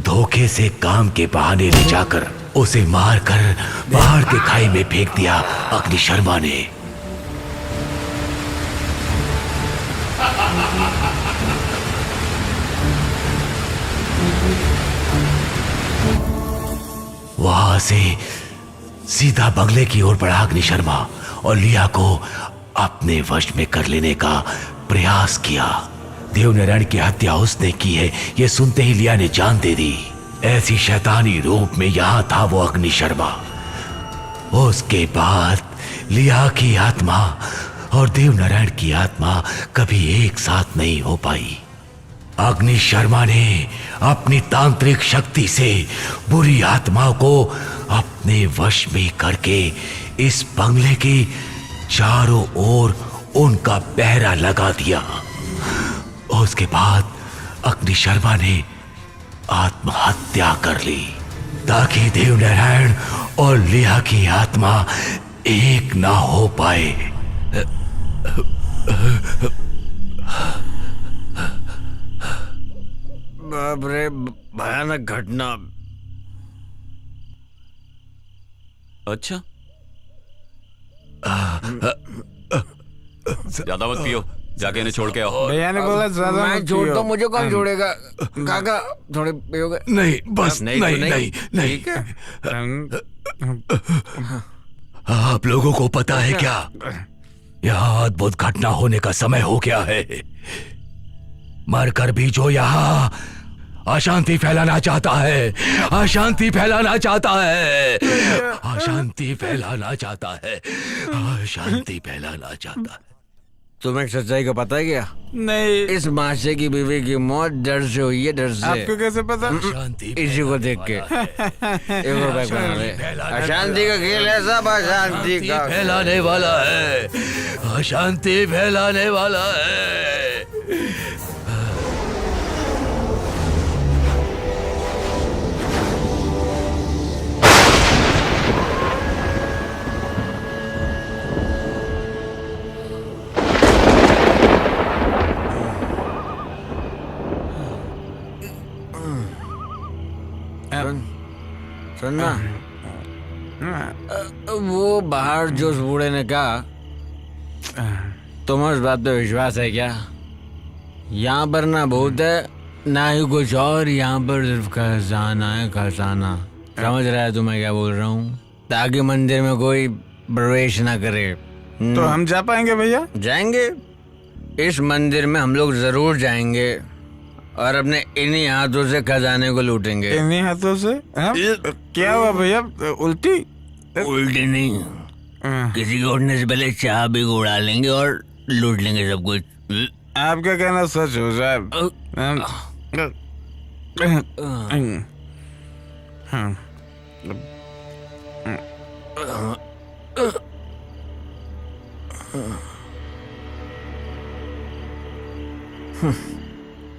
धोखे से काम के बहाने ले जाकर उसे मारकर पहाड़ के खाई में फेंक दिया अग्नि शर्मा ने। वहां से सीधा बंगले की ओर बढ़ा अग्नि शर्मा और लिया को अपने वश में कर लेने का प्रयास किया। देवनारायण की हत्या उसने की है, यह सुनते ही लिया ने जान दे दी। ऐसी शैतानी रूप में यहां था वो अग्नि शर्मा। उसके बाद लिया की आत्मा और देवनारायण की आत्मा कभी एक साथ नहीं हो पाई। अग्नि शर्मा ने अपनी तांत्रिक शक्ति से बुरी आत्माओं को अपने वश में करके इस बंगले के चारों ओर उनका पहरा लगा दिया। उसके बाद अग्नि शर्मा ने आत्महत्या कर ली ताकि देवनारायण और लिया की आत्मा एक ना हो पाए। बाप रे, भयानक घटना। अच्छा, ज्यादा मत पियो, जाके इन्हें छोड़ के आओ। भैया ने बोला ज्यादा मैं छोड़ तो मुझे कौन छोड़ेगा? काका थोड़े पियोगे? नहीं बस नहीं नहीं नहीं, ठीक है। आप लोगों को पता है क्या, यहाँ अद्भुत घटना होने का समय हो गया है। मरकर भी जो यहाँ अशांति फैलाना चाहता है, अशांति फैलाना चाहता है, अशांति फैलाना चाहता है, अशांति फैलाना चाहता है। तुम्हें सच्चाई का पता है क्या? नहीं। इस माशे की बीवी की मौत डर से हुई है, डर से। आपको कैसे पता? इसी को देख के। अशांति का खेल है, सब अशांति का फैलाने वाला है, अशांति फैलाने वाला है। सुनना, वो बाहर जो उस बूढ़े ने कहा, तुम्हें उस बात पे विश्वास है क्या? यहाँ पर ना भूत है ना ही कुछ और, यहाँ पर सिर्फ खजाना है, खजाना। समझ रहा है तुम्हें क्या बोल रहा हूँ? ताकि मंदिर में कोई प्रवेश ना करे। तो हम जा पाएंगे भैया? जाएंगे, इस मंदिर में हम लोग जरूर जाएंगे और अपने इन्हीं हाथों से खजाने को लूटेंगे। इन्हीं हाथों से? क्या हुआ भैया, उल्टी? उल्टी नहीं, किसी को उड़ने से पहले चाह भी उड़ा लेंगे और लूट लेंगे सब कुछ। आपका कहना सच हो साहब।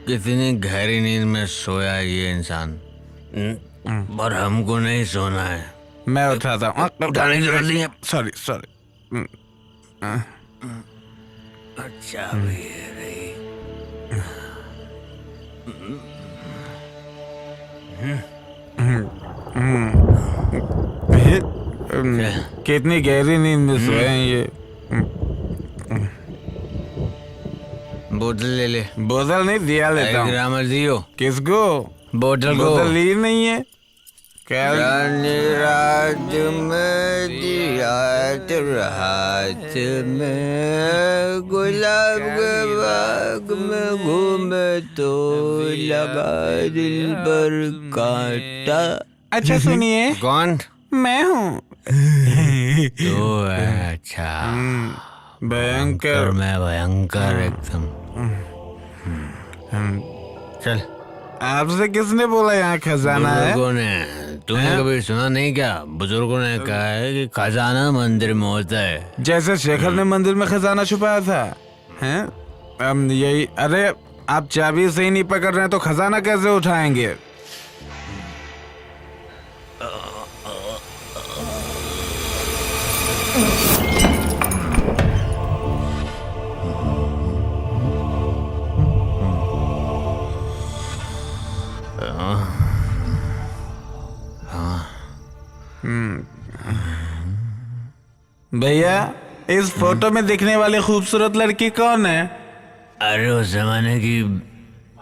कितनी गहरी नींद में सोया है ये इंसान, पर हमको नहीं सोना है। मैं उठाता हूँ। उठाने की जरूरत नहीं है। Sorry sorry. अच्छा भी है रही। कितनी गहरी नींद में सोए हैं ये। वो बोतल ले ले। बोतल नहीं दिया लेता हूँ। ग्रामर दियो। किसको? बोतल को। बोतल ली नहीं है क्या? रात में रात रात में गुलाब के बाग में घूमे तो लगा दिल पर कांटा। अच्छा सुनिए। कौन? मैं हूँ। तो अच्छा भयंकर। मैं भयंकर एकदम। चल। आपसे किसने बोला यहाँ खजाना है? बुजुर्गों ने। तूने कभी सुना नहीं क्या? बुजुर्गों ने कहा है कि खजाना मंदिर में होता है। जैसे शेखर ने मंदिर में खजाना छुपाया था, हैं? यही। अरे आप चाबी से ही नहीं पकड़ रहे हैं तो खजाना कैसे उठाएंगे? भैया इस फोटो में दिखने वाली खूबसूरत लड़की कौन है? अरे उस जमाने की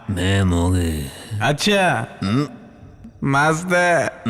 मैम होगी। अच्छा मस्त है।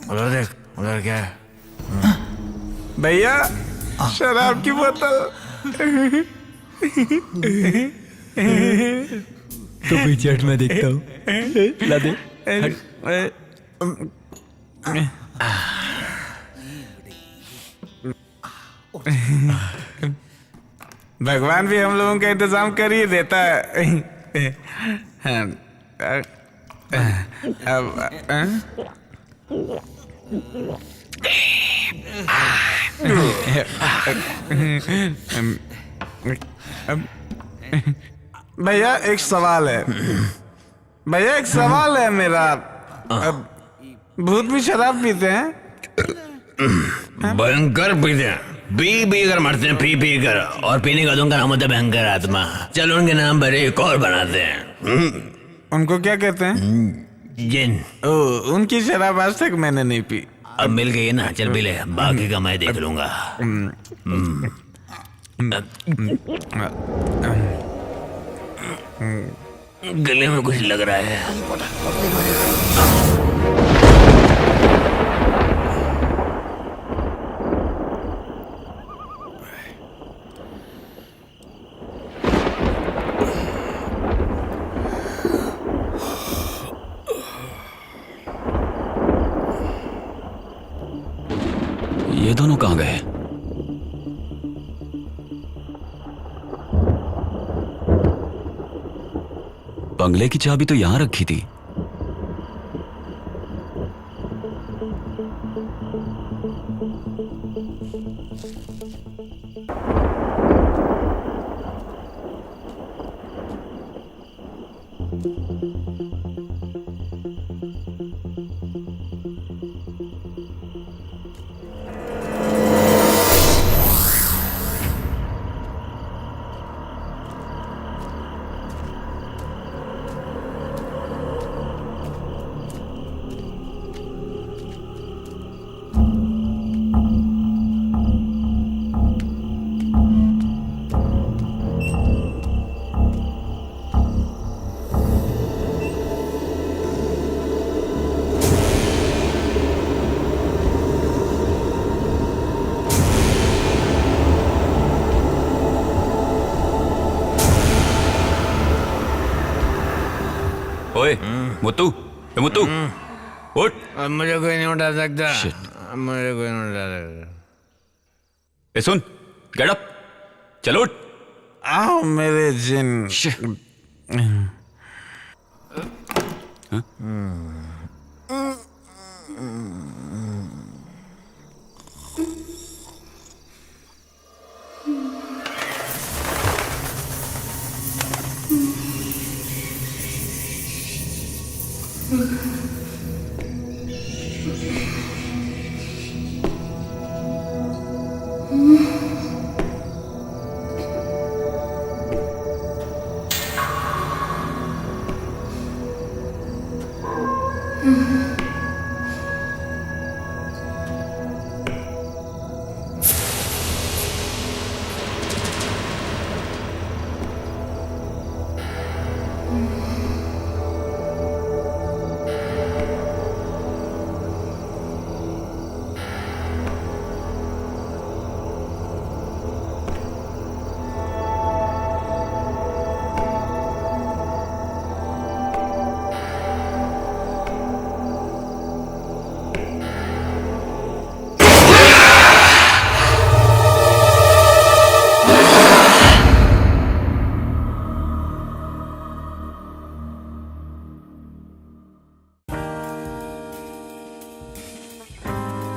उधर देख, उधर क्या है? भैया शराब की बोतल। तो पीछे हट, मैं देखता हूँ। ला दे। भगवान भी हम लोगों का इंतजाम कर ही देता है। भैया एक सवाल है। भैया एक सवाल है मेरा। अब भूत भी शराब पीते हैं? भयंकर पीते हैं। पी कर मरते हैं, पी कर। और पीने का उनका नाम होता है भयंकर आत्मा। चलो उनके नाम पर एक और बनाते हैं। उनको क्या कहते हैं? जिन। उनकी शराब आज तक मैंने नहीं पी। अब मिल गई है ना, चल पी ले, बाकी का मैं देख लूंगा। गले में कुछ लग रहा है। ये दोनों कहाँ गए? बंगले की चाबी तो यहां रखी थी। ओए मुत्तू, मुत्तू उठ। अब मुझे कोई नहीं उठा सकता। मुझे कोई नहीं उठा सकता। सुन, गेट अप, चलो उठ। आओ मेरे जिन।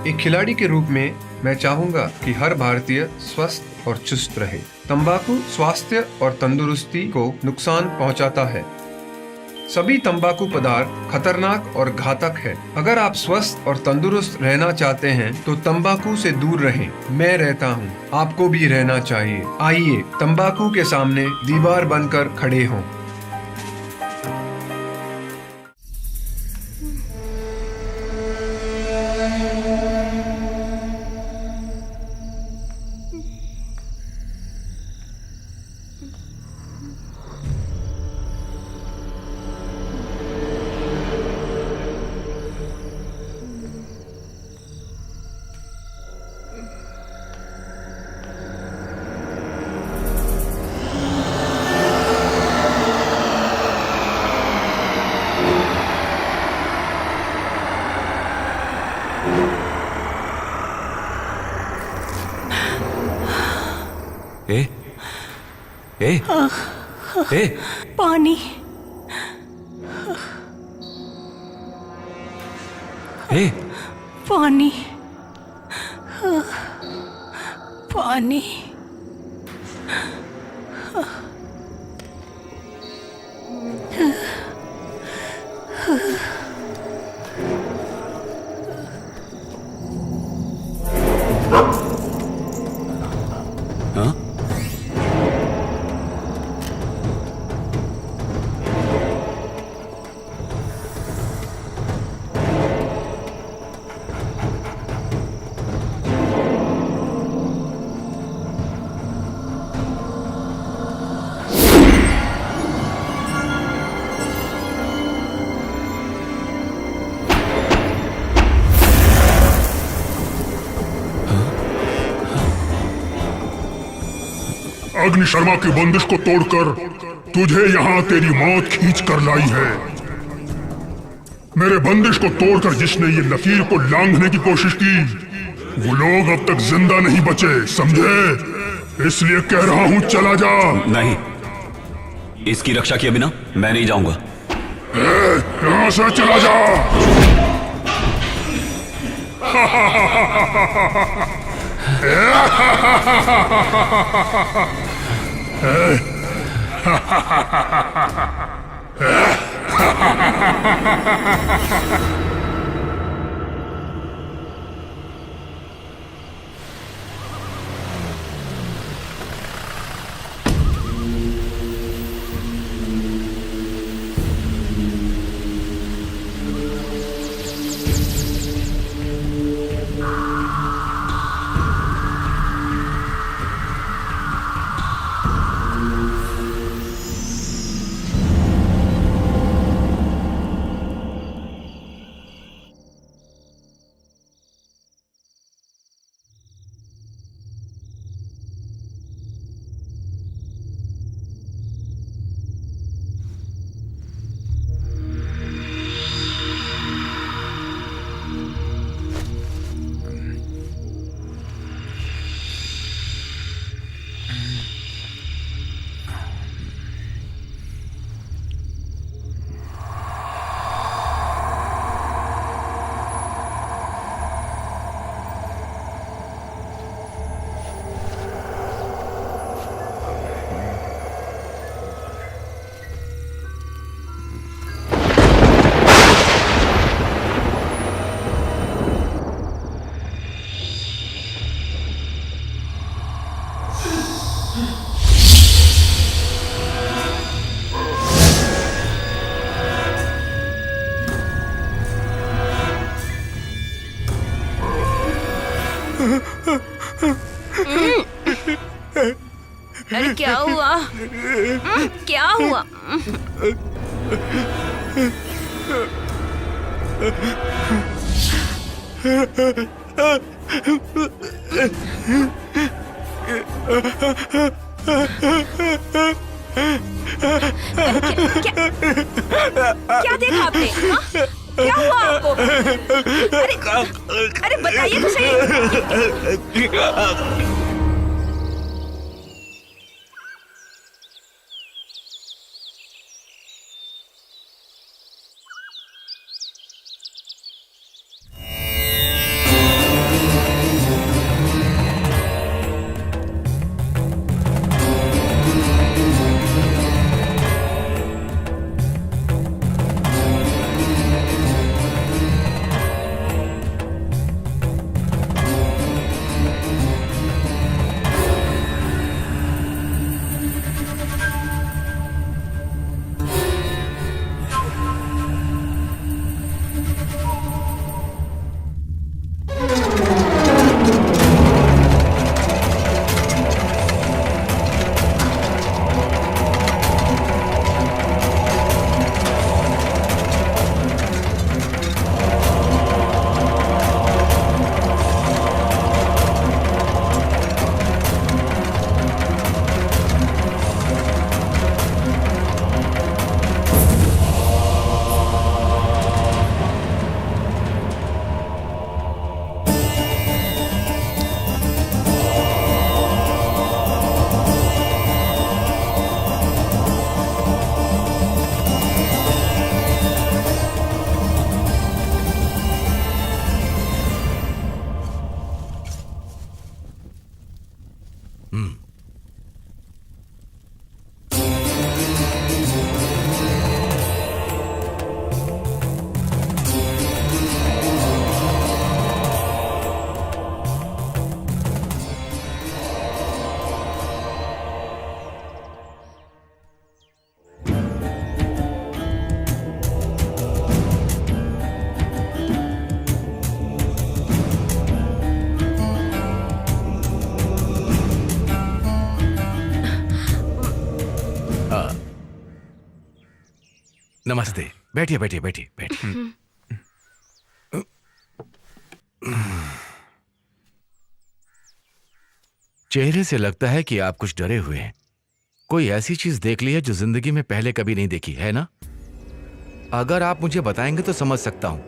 एक खिलाड़ी के रूप में मैं चाहूंगा कि हर भारतीय स्वस्थ और चुस्त रहे। तंबाकू स्वास्थ्य और तंदुरुस्ती को नुकसान पहुंचाता है। सभी तंबाकू पदार्थ खतरनाक और घातक है। अगर आप स्वस्थ और तंदुरुस्त रहना चाहते हैं तो तंबाकू से दूर रहें। मैं रहता हूं, आपको भी रहना चाहिए। आइए तंबाकू के सामने दीवार बनकर खड़े हों। पानी। पानी। पानी। अग्नि शर्मा की बंदिश को तोड़कर तुझे यहाँ तेरी मौत खींच कर लाई है। मेरे बंदिश को तोड़कर जिसने ये लकीर को लांघने की कोशिश की वो लोग अब तक जिंदा नहीं बचे, समझे? इसलिए कह रहा हूँ चला जा। नहीं, इसकी रक्षा किए बिना मैं नहीं जाऊंगा। यहाँ से चला जा। क्या हुआ? क्या हुआ? क्या देखा आपने? हाँ? क्या हुआ आपको? अरे बताइए तो सही। नमस्ते। बैठिए बैठिए बैठिए बैठिए। चेहरे से लगता है कि आप कुछ डरे हुए हैं। कोई ऐसी चीज देख ली है जो जिंदगी में पहले कभी नहीं देखी है ना? अगर आप मुझे बताएंगे तो समझ सकता हूं।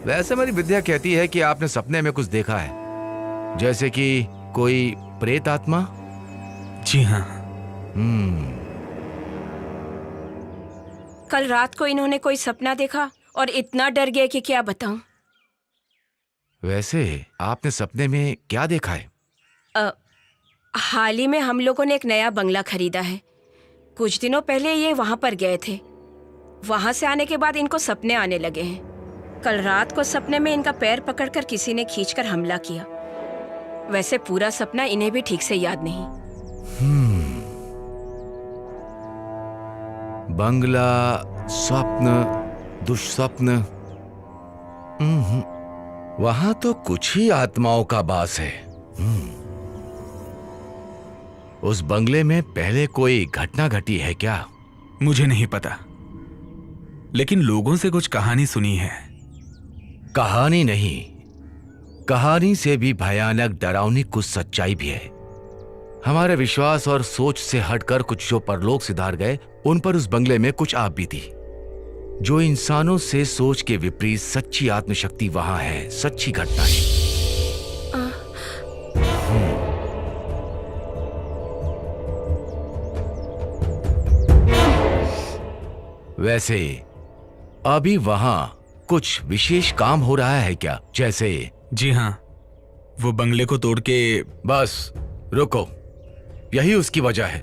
वैसे मेरी विद्या कहती है कि आपने सपने में कुछ देखा है, जैसे कि कोई प्रेत आत्मा। जी हाँ। कल रात को इन्होंने कोई सपना देखा और इतना डर गए कि क्या बताऊं। वैसे आपने सपने में क्या देखा है? हाल ही में हम लोगों ने एक नया बंगला खरीदा है। कुछ दिनों पहले ये वहां पर गए थे। वहां से आने के बाद इनको सपने आने लगे हैं। कल रात को सपने में इनका पैर पकड़कर किसी ने खींचकर हमला किया। वैसे पूरा सपना इन्हें भी ठीक से याद नहीं। बंगला, स्वप्न, दुष्स्वप्न। वहां तो कुछ ही आत्माओं का वास है। उस बंगले में पहले कोई घटना घटी है क्या? मुझे नहीं पता, लेकिन लोगों से कुछ कहानी सुनी है। कहानी नहीं, कहानी से भी भयानक डरावनी कुछ सच्चाई भी है। हमारे विश्वास और सोच से हटकर कुछ जो परलोक सिधार गए, उन पर उस बंगले में कुछ आप बीती। जो इंसानों से सोच के विपरीत सच्ची आत्मशक्ति वहां है, सच्ची घटना है। वैसे अभी वहां कुछ विशेष काम हो रहा है क्या? जैसे? जी हाँ, वो बंगले को तोड़ के। बस रुको, यही उसकी वजह है।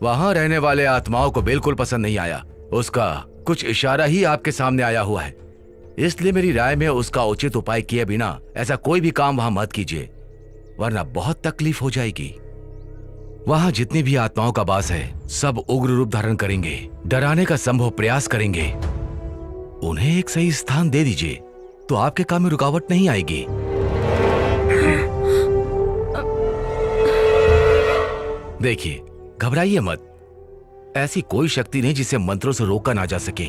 वहां रहने वाले आत्माओं को बिल्कुल पसंद नहीं आया। उसका कुछ इशारा ही आपके सामने आया हुआ है। इसलिए मेरी राय में उसका उचित उपाय किए बिना ऐसा कोई भी काम वहां मत कीजिए, वरना बहुत तकलीफ हो जाएगी। वहां जितनी भी आत्माओं का वास है, सब उग्र रूप धारण करेंगे, डराने का संभव प्रयास करेंगे। उन्हें एक सही स्थान दे दीजिए तो आपके काम में रुकावट नहीं आएगी। देखिए, घबराइए मत। ऐसी कोई शक्ति नहीं जिसे मंत्रों से रोका ना जा सके,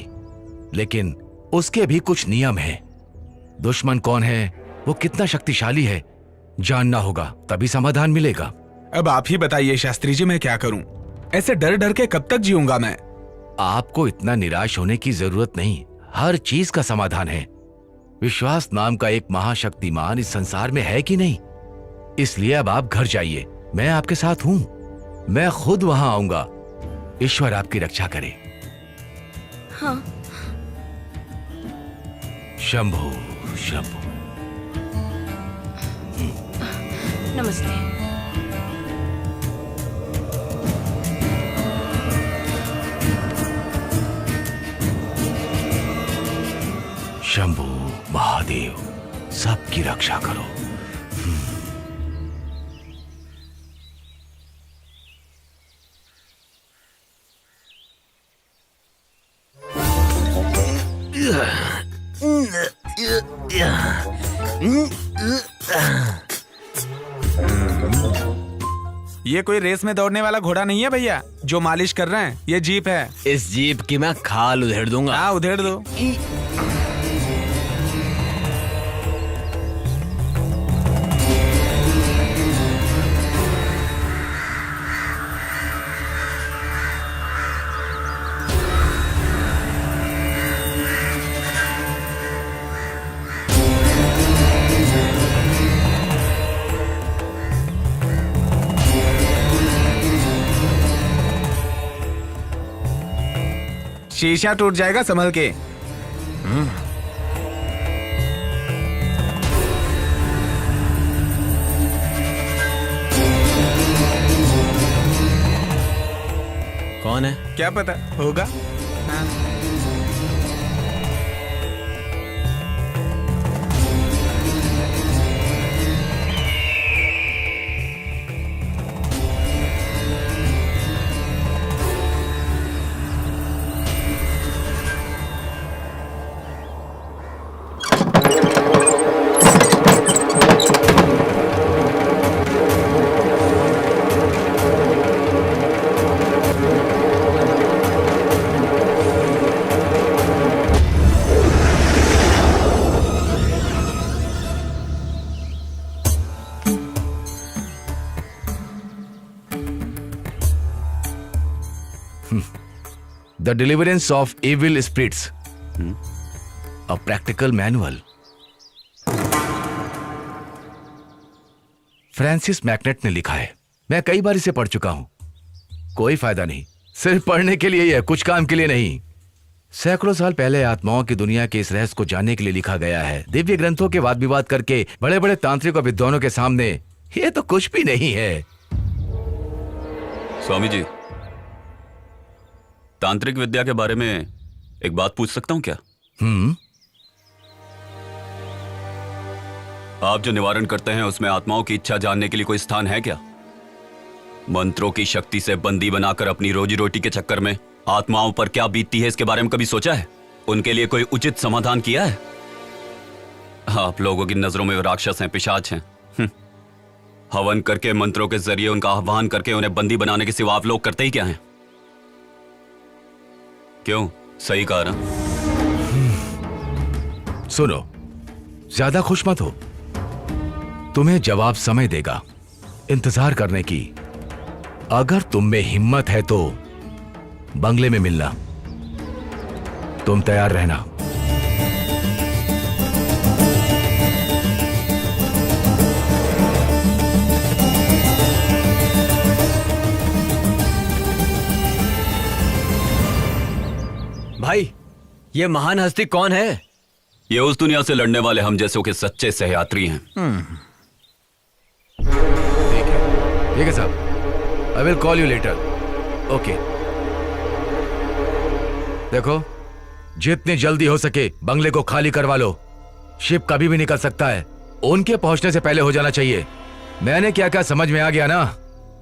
लेकिन उसके भी कुछ नियम हैं। दुश्मन कौन है, वो कितना शक्तिशाली है, जानना होगा, तभी समाधान मिलेगा। अब आप ही बताइए शास्त्री जी, मैं क्या करूं? ऐसे डर डर के कब तक जीऊंगा मैं? आपको इतना निराश होने की जरूरत नहीं, हर चीज का समाधान है। विश्वास नाम का एक महाशक्तिमान इस संसार में है कि नहीं, इसलिए अब आप घर जाइए, मैं आपके साथ हूं, मैं खुद वहां आऊंगा। ईश्वर आपकी रक्षा करे। हाँ। शंभो शंभो। नमस्ते। शंभो महादेव, सबकी रक्षा करो। ये कोई रेस में दौड़ने वाला घोड़ा नहीं है भैया जो मालिश कर रहे हैं, ये जीप है। इस जीप की मैं खाल उधेड़ दूंगा। हाँ, उधेड़ दो। शीशा टूट जाएगा, संभल के। कौन है? क्या पता होगा। हाँ। The Deliverance of Evil Spirits, a practical manual. Francis McNett ने लिखा है, मैं कई बार इसे पढ़ चुका हूं, कोई फायदा नहीं, सिर्फ पढ़ने के लिए ही है, कुछ काम के लिए नहीं। सैकड़ों साल पहले आत्माओं की दुनिया के इस रहस्य को जानने के लिए लिखा गया है। दिव्य ग्रंथों के वाद विवाद करके बड़े बड़े तांत्रिक और विद्वानों के सामने ये तो कुछ भी नहीं है। स्वामी जी, तांत्रिक विद्या के बारे में एक बात पूछ सकता हूं क्या? आप जो निवारण करते हैं उसमें आत्माओं की इच्छा जानने के लिए कोई स्थान है क्या? मंत्रों की शक्ति से बंदी बनाकर अपनी रोजी रोटी के चक्कर में आत्माओं पर क्या बीतती है, इसके बारे में कभी सोचा है? उनके लिए कोई उचित समाधान किया है? आप लोगों की नजरों में वो राक्षस हैं, पिशाच हैं। हवन करके मंत्रों के जरिए उनका आह्वान करके उन्हें बंदी बनाने के सिवा आप लोग करते ही क्या हैं? क्यों, सही कहा ना? सुनो, ज्यादा खुश मत हो, तुम्हें जवाब समय देगा, इंतजार करने की। अगर तुम में हिम्मत है तो बंगले में मिलना, तुम तैयार रहना। भाई, ये महान हस्ती कौन है? ये उस दुनिया से लड़ने वाले हम जैसों के सच्चे सहयात्री हैं। ठीक है साहब, I will call you later. Okay. देखो, जितनी जल्दी हो सके बंगले को खाली करवा लो, शिप कभी भी निकल सकता है, उनके पहुंचने से पहले हो जाना चाहिए। मैंने क्या क्या समझ में आ गया ना?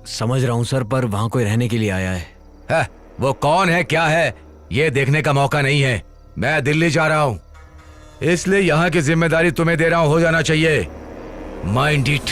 समझ रहा हूं सर, पर वहां कोई रहने के लिए आया है। वो कौन है, क्या है, ये देखने का मौका नहीं है। मैं दिल्ली जा रहा हूं, इसलिए यहां की जिम्मेदारी तुम्हें दे रहा हूं, हो जाना चाहिए। Mind it.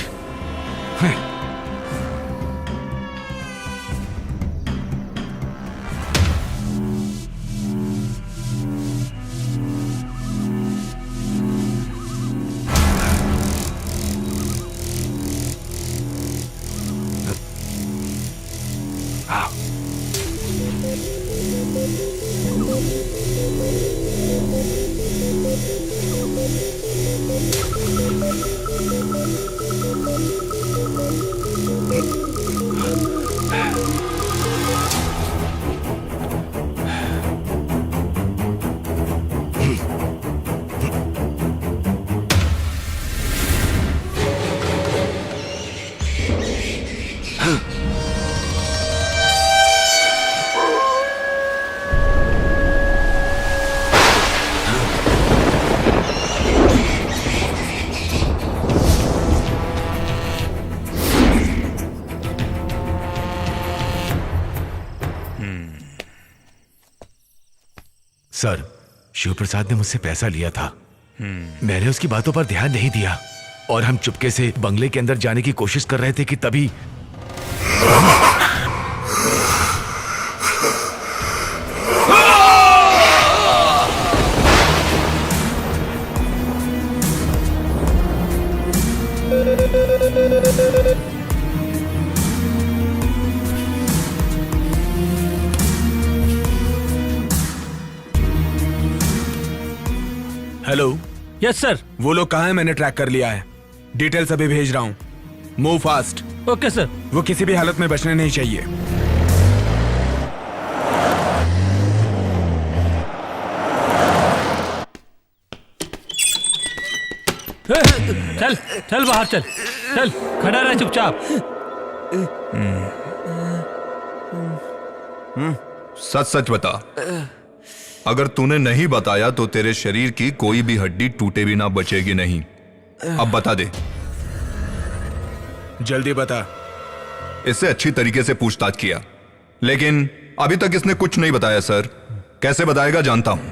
सर, शिव प्रसाद ने मुझसे पैसा लिया था। मैंने उसकी बातों पर ध्यान नहीं दिया और हम चुपके से बंगले के अंदर जाने की कोशिश कर रहे थे कि तभी हेलो। Yes sir. वो लोग कहाँ हैं? मैंने ट्रैक कर लिया है। डिटेल्स अभी भेज रहा हूँ। Move fast. Okay sir. वो किसी भी हालत में बचने नहीं चाहिए। चल चल बाहर चल चल, खड़ा रह चुपचाप। सच सच बता, अगर तूने नहीं बताया तो तेरे शरीर की कोई भी हड्डी टूटे भी ना बचेगी नहीं। अब बता दे। जल्दी बता। इससे अच्छी तरीके से पूछताछ किया, लेकिन अभी तक इसने कुछ नहीं बताया सर। कैसे बताएगा जानता हूं।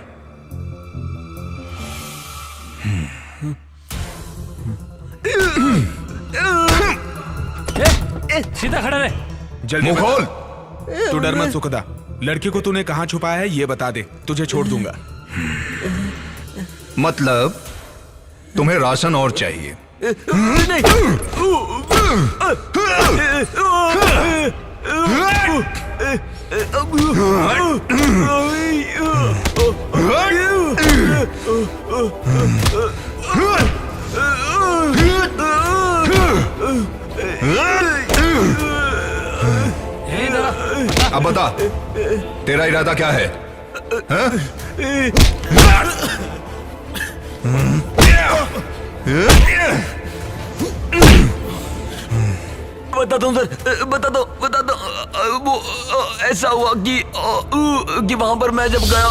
सीधा खड़ा रहे। जल्दी मुंह खोल। तू डर मत सुखदा। लड़की को तूने कहां छुपाया है ये बता दे, तुझे छोड़ दूंगा। मतलब तुम्हें राशन और चाहिए? अब बता, तेरा इरादा क्या है? बता दो सर, बता दो। वो ऐसा हुआ कि वहां पर मैं जब गया।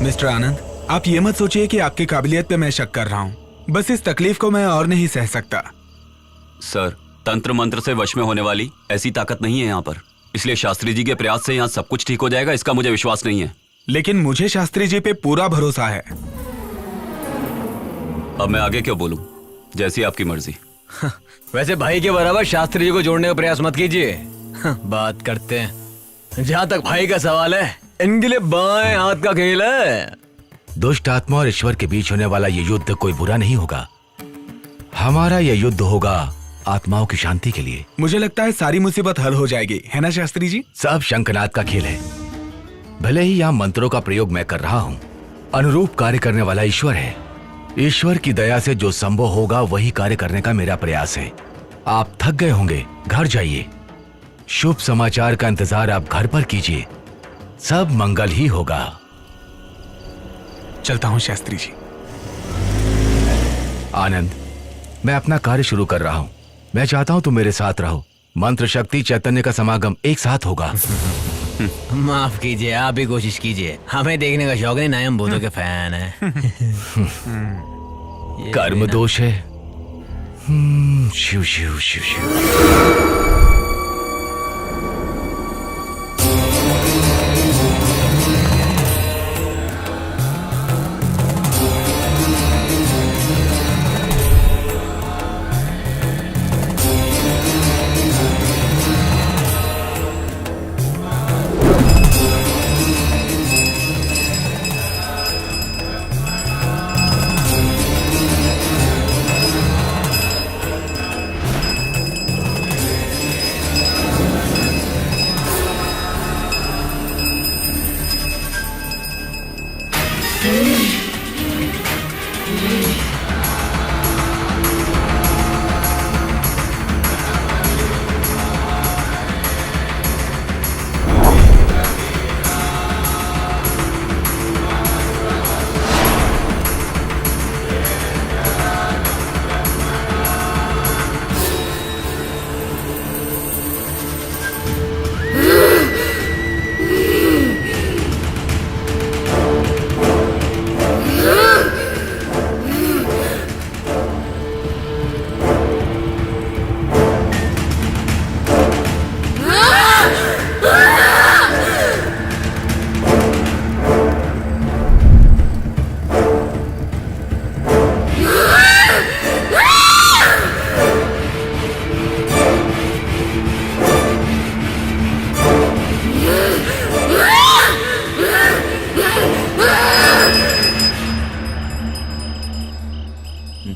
मिस्टर आनंद, आप ये मत सोचिए कि आपकी काबिलियत पे मैं शक कर रहा हूँ। बस इस तकलीफ को मैं और नहीं सह सकता। सर, तंत्र मंत्र से वश में होने वाली ऐसी ताकत नहीं है यहाँ पर, इसलिए शास्त्री जी के प्रयास से यहाँ सब कुछ ठीक हो जाएगा, इसका मुझे विश्वास नहीं है। लेकिन मुझे शास्त्री जी पे पूरा भरोसा है। अब मैं आगे क्यों बोलूं? जैसी आपकी मर्जी। वैसे भाई के बराबर शास्त्री जी को जोड़ने का प्रयास मत कीजिए। बात करते हैं। जहाँ तक भाई का सवाल है, इनके लिए बाएं हाथ का खेल है। दुष्ट आत्मा और ईश्वर के बीच होने वाला ये युद्ध कोई बुरा नहीं होगा। हमारा ये युद्ध होगा आत्माओं की शांति के लिए। मुझे लगता है सारी मुसीबत हल हो जाएगी, है ना शास्त्री जी? सब शंखनाद का खेल है। भले ही यहाँ मंत्रों का प्रयोग मैं कर रहा हूँ, अनुरूप कार्य करने वाला ईश्वर है। ईश्वर की दया से जो संभव होगा वही कार्य करने का मेरा प्रयास है। आप थक गए होंगे, घर जाइए। शुभ समाचार का इंतजार आप घर पर कीजिए, सब मंगल ही होगा। चलता हूँ शास्त्री जी। आनंद, मैं अपना कार्य शुरू कर रहा हूँ। मैं चाहता हूँ तुम मेरे साथ रहो। मंत्र शक्ति चैतन्य का समागम एक साथ होगा। माफ कीजिए, आप ही कोशिश कीजिए। हमें देखने का शौक नहीं, ना हम भूतों के फैन है। कर्म दोष है। शिव शिव शिव शिव।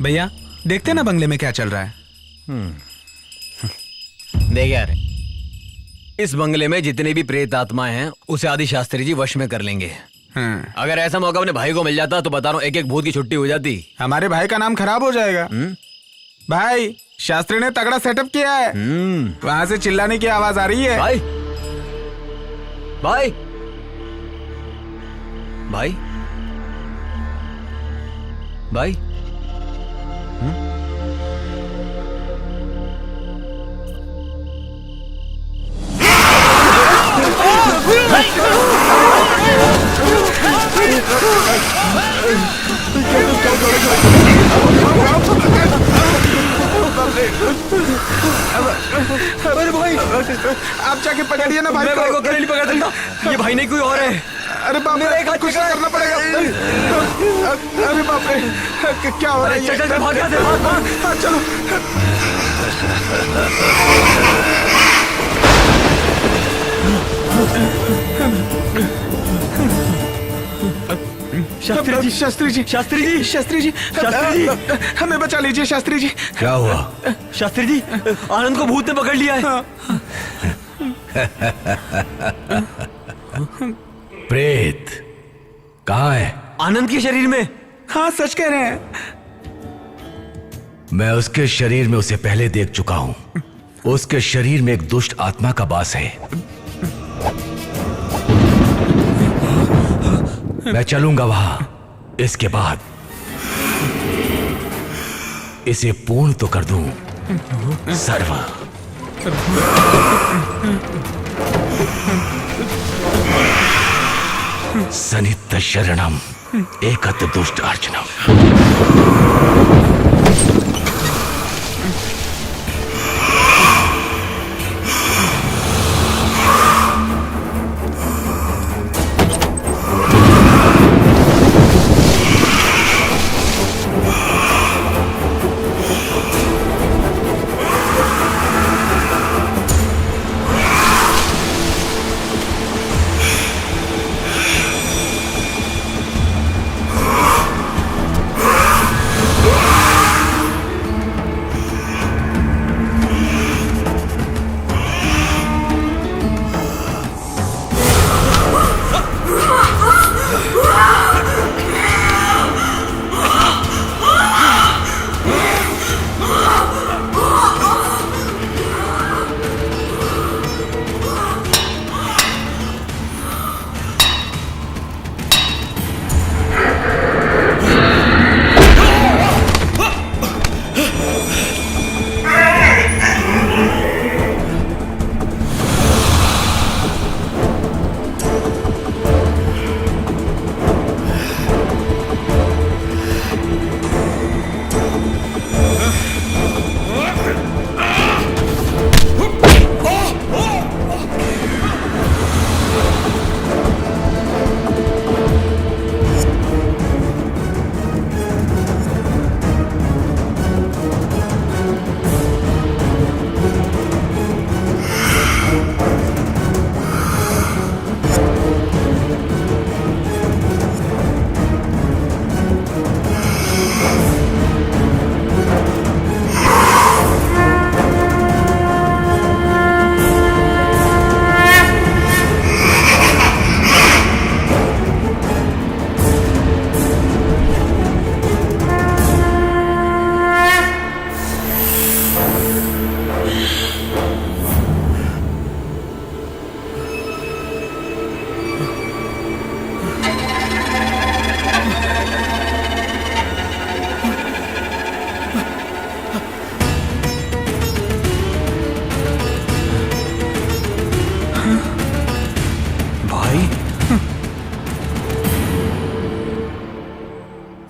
भैया देखते ना बंगले में क्या चल रहा है। देख यार, इस बंगले में जितने भी प्रेत आत्माएं हैं उसे आदि शास्त्री जी वश में कर लेंगे। अगर ऐसा मौका अपने भाई को मिल जाता तो बता रहा हूँ एक एक भूत की छुट्टी हो जाती। हमारे भाई का नाम खराब हो जाएगा। भाई शास्त्री ने तगड़ा सेटअप किया है। वहां से चिल्लाने की आवाज आ रही है। भाई भाई भाई भाई अरे भाई आप जाके पकड़िए ना भाई को नहीं पकड़ सकता। ये भाई नहीं कोई और है। अरे बाप रे कुछ करना पड़ेगा। अरे बाप रे क्या हो रहा है? चल भाग यहाँ से। चलो शास्त्री जी शास्त्री जी शास्त्री जी शास्त्री जी शास्त्री जी हमें बचा लीजिए शास्त्री जी। क्या हुआ? शास्त्री जी आनंद को भूत ने पकड़ लिया है। प्रेत कहाँ है? आनंद के शरीर में। हाँ सच कह रहे हैं। मैं उसके शरीर में उसे पहले देख चुका हूं। उसके शरीर में एक दुष्ट आत्मा का वास है। मैं चलूंगा वहां। इसके बाद इसे पूर्ण तो कर दूं। सर्व सनित शरणम एकत दुष्ट अर्चनम।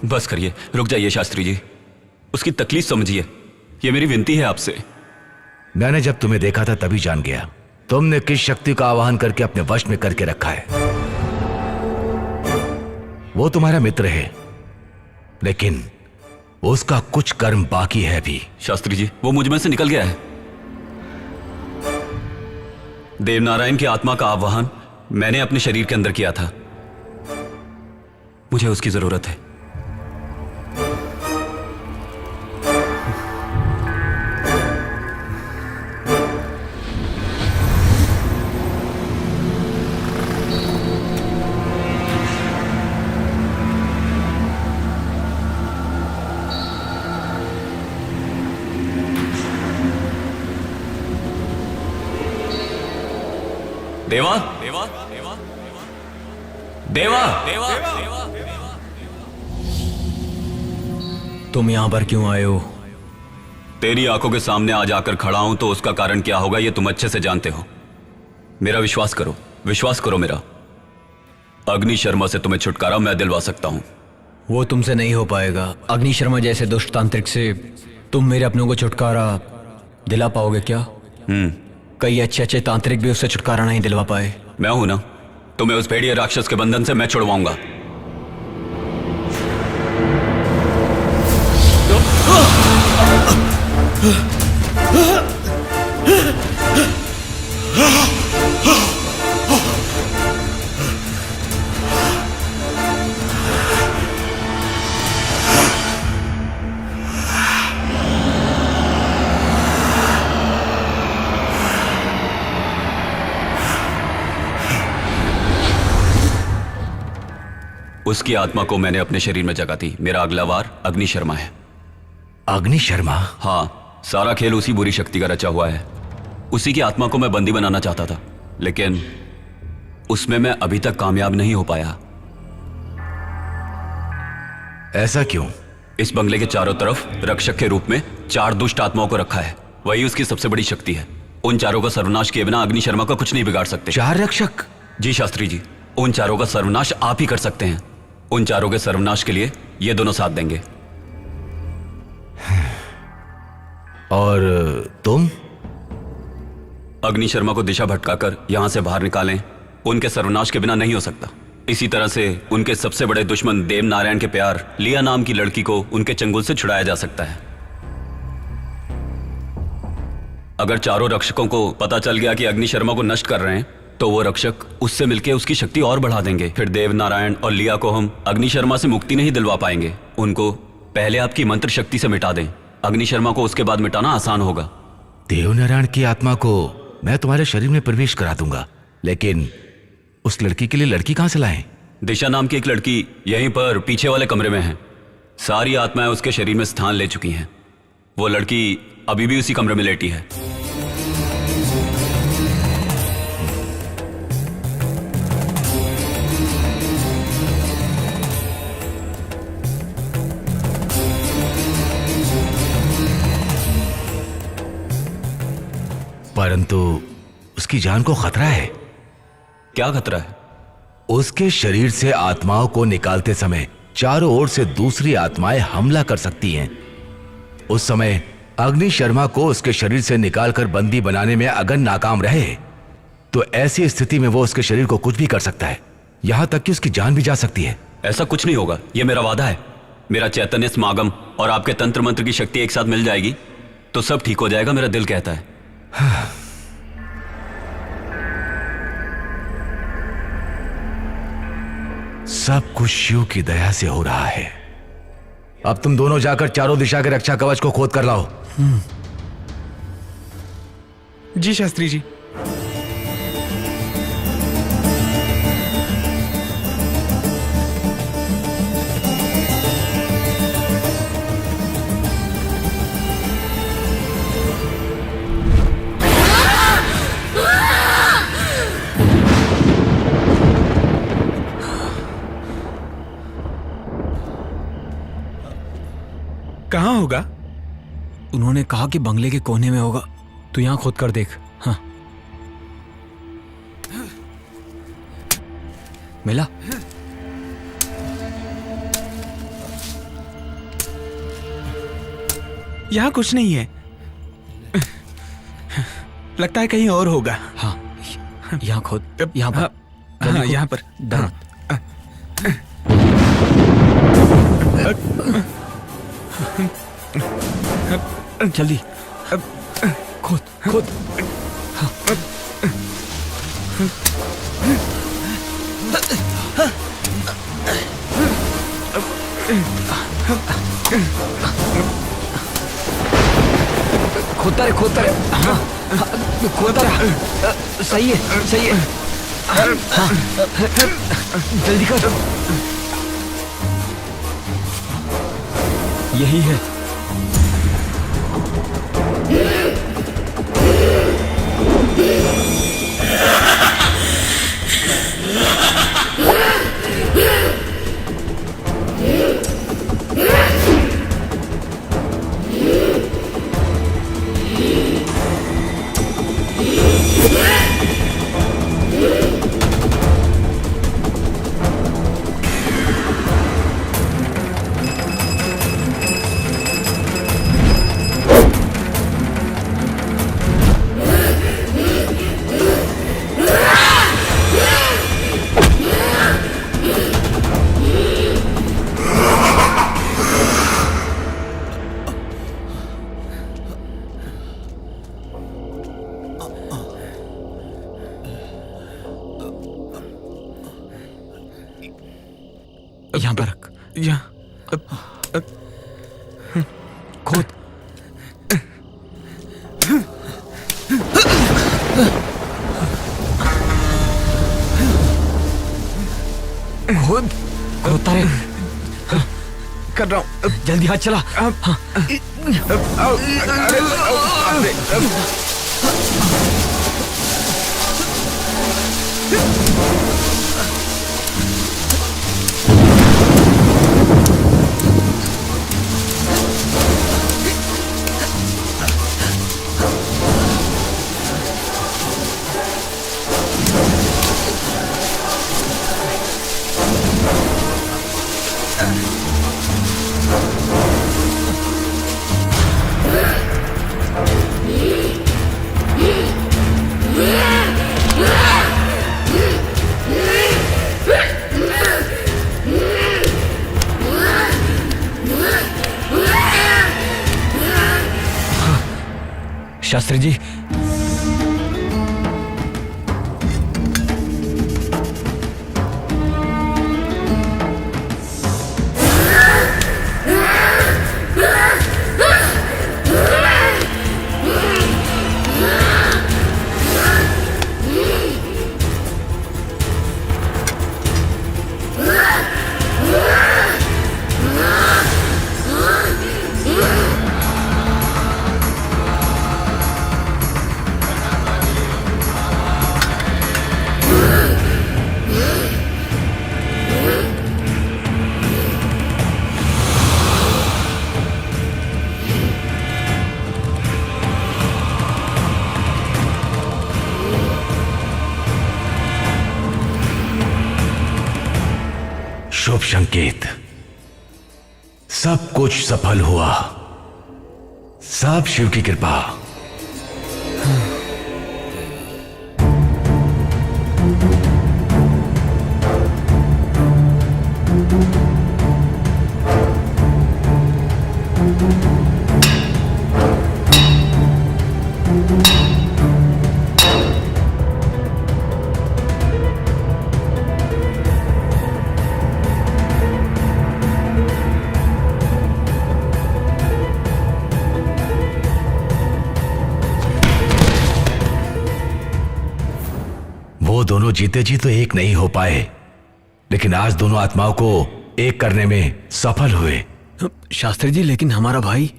बस करिए, रुक जाइए शास्त्री जी। उसकी तकलीफ समझिए, ये मेरी विनती है आपसे। मैंने जब तुम्हें देखा था तभी जान गया तुमने किस शक्ति का आवाहन करके अपने वश में करके रखा है। वो तुम्हारा मित्र है, लेकिन उसका कुछ कर्म बाकी है भी। शास्त्री जी, वो मुझ में से निकल गया है। देवनारायण की आत्मा का आवाहन मैंने अपने शरीर के अंदर किया था। मुझे उसकी जरूरत है। देवा देवा देवा देवा देवा तुम यहां पर क्यों आए हो? तेरी आंखों के सामने आज आकर खड़ा हूं तो उसका कारण क्या होगा ये तुम अच्छे से जानते हो। मेरा विश्वास करो मेरा। अग्नि शर्मा से तुम्हें छुटकारा मैं दिलवा सकता हूं। वो तुमसे नहीं हो पाएगा। अग्नि शर्मा जैसे दुष्ट तांत्रिक से तुम मेरे अपनों को छुटकारा दिला पाओगे क्या? कई अच्छे अच्छे तांत्रिक भी उससे छुटकारा नहीं दिलवा पाए। मैं हूं ना, तुम्हें उस भेड़िए राक्षस के बंधन से मैं छुड़वाऊंगा। उसकी आत्मा को मैंने अपने शरीर में जगा दी। मेरा अगला वार अग्नि शर्मा है। अग्नि शर्मा? हाँ, सारा खेल उसी बुरी शक्ति का रचा हुआ है। उसी की आत्मा को मैं बंदी बनाना चाहता था, लेकिन उसमें मैं अभी तक कामयाब नहीं हो पाया। ऐसा क्यों? इस बंगले के चारों तरफ रक्षक के रूप में 4 दुष्ट आत्माओं को रखा है। वही उसकी सबसे बड़ी शक्ति है। उन चारों का सर्वनाश किए बिना अग्नि शर्मा का कुछ नहीं बिगाड़ सकते। 4 रक्षक? जी शास्त्री जी, उन चारों का सर्वनाश आप ही कर सकते हैं। उन चारों के सर्वनाश के लिए ये दोनों साथ देंगे। और तुम? अग्नि शर्मा को दिशा भटकाकर यहां से बाहर निकालें। उनके सर्वनाश के बिना नहीं हो सकता। इसी तरह से उनके सबसे बड़े दुश्मन देवनारायण के प्यार लिया नाम की लड़की को उनके चंगुल से छुड़ाया जा सकता है। अगर चारों रक्षकों को पता चल गया कि अग्नि शर्मा को नष्ट कर रहे हैं, तो वो रक्षक उससे मिलकर उसकी शक्ति और बढ़ा देंगे। फिर देवनारायण और लिया को हम अग्नि शर्मा से मुक्ति नहीं दिलवा पाएंगे। उनको पहले आपकी मंत्र शक्ति से मिटा दें। अग्नि शर्मा को उसके बाद मिटाना आसान होगा। देवनारायण की आत्मा को मैं तुम्हारे शरीर में प्रवेश करा दूंगा, लेकिन उस लड़की के लिए लड़की कहां से लाएं? दिशा नाम की एक लड़की यहीं पर पीछे वाले कमरे में है। सारी आत्माएं उसके शरीर में स्थान ले चुकी हैं। वो लड़की अभी भी उसी कमरे में लेटी है। परंतु उसकी जान को खतरा है। क्या खतरा है? उसके शरीर से आत्माओं को निकालते समय चारों ओर से दूसरी आत्माएं हमला कर सकती हैं। उस समय अग्नि शर्मा को उसके शरीर से निकालकर बंदी बनाने में अगर नाकाम रहे, तो ऐसी स्थिति में वो उसके शरीर को कुछ भी कर सकता है, यहां तक कि उसकी जान भी जा सकती है। ऐसा कुछ नहीं होगा, यह मेरा वादा है। मेरा चैतन्य समागम और आपके तंत्र मंत्र की शक्ति एक साथ मिल जाएगी तो सब ठीक हो जाएगा, मेरा दिल कहता है। सब कुछ शिव की दया से हो रहा है। अब तुम दोनों जाकर चारों दिशा के रक्षा कवच को खोद कर लाओ। जी शास्त्री जी। कहां होगा? उन्होंने कहा कि बंगले के कोने में होगा। तू यहां खोद कर देख। हाँ, मिला? यहाँ कुछ नहीं है। लगता है कहीं और होगा। हाँ, यहाँ खोद, यहाँ पर। हाँ, यहाँ पर। डर जल्दी खोद खोद। खोदता रहे, खोदता रहे। हाँ, खोदता रहा। सही है, सही है। हाँ, जल्दी कर। यही है। यहाँ पर रख। यहाँ खोद। खोद, खोदता रहे। कर रहा हूँ। जल्दी हाथ चला। हाँ। शास्त्री जी, शुभ संकेत। सब कुछ सफल हुआ। सब शिव की कृपा। वो दोनों जीते जी तो एक नहीं हो पाए, लेकिन आज दोनों आत्माओं को एक करने में सफल हुए। शास्त्री जी, लेकिन हमारा भाई।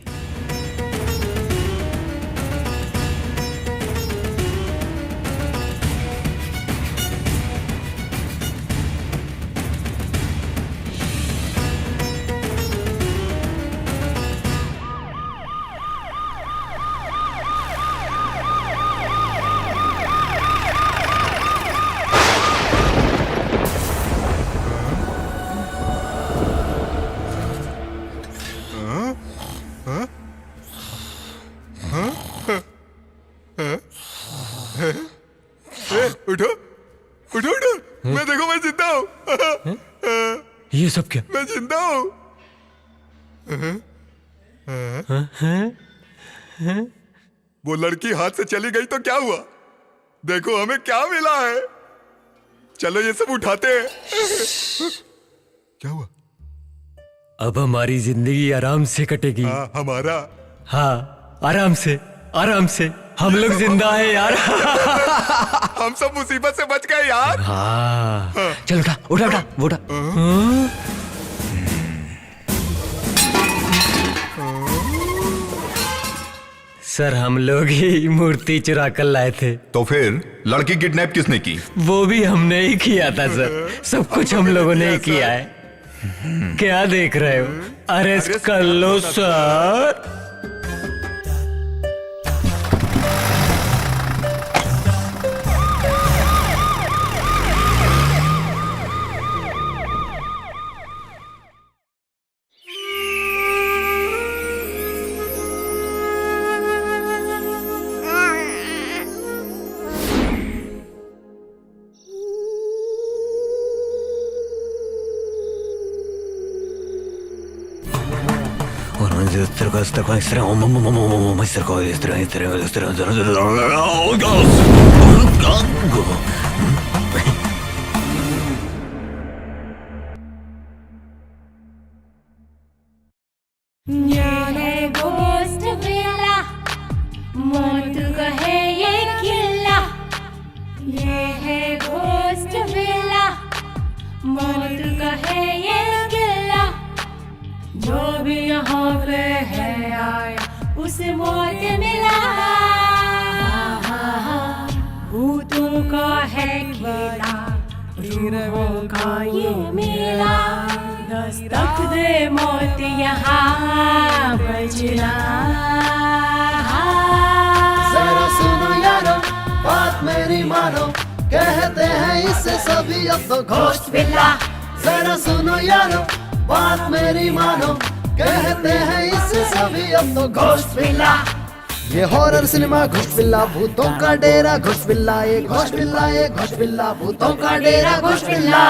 ये सब क्या? मैं जिंदा हूँ। वो लड़की हाथ से चली गई तो क्या हुआ? देखो हमें क्या मिला है। चलो ये सब उठाते हैं। क्या हुआ? अब हमारी जिंदगी आराम से कटेगी। हमारा? हाँ, आराम से, आराम से। हम लोग जिंदा है यार। हम सब मुसीबत से बच गए यार। हाँ। चल उठा उठा उठा उठा। सर हम लोग ही मूर्ति चुरा कर लाए थे। तो फिर लड़की किडनैप किसने की? वो भी हमने ही किया था सर। सब कुछ हम लोगों ने ही किया है। क्या देख रहे हो? अरेस्ट कर लो सर। ये है घोस्ट विला, मौत का है ये किला। ये है घोस्ट विला, मौत का है ये किला। जो भी यहाँ पे है आया उसे मौत मिला। भूतों का है खेला, रूहों का ये मेला। दस्तक दे मौत यहाँ बजना। जरा सुनो यारो, बात मेरी मानो, कहते हैं इससे सभी अब तो घोस्ट विला। जरा सुनो यारो, बात मेरी मानो, कहते हैं इससे सभी अब तो घोस्ट विला। ये हॉरर सिनेमा घोस्ट विला, भूतों का डेरा घोस्ट विला। ये घोस्ट विला, ये घोस्ट विला, भूतों का डेरा घोस्ट विला।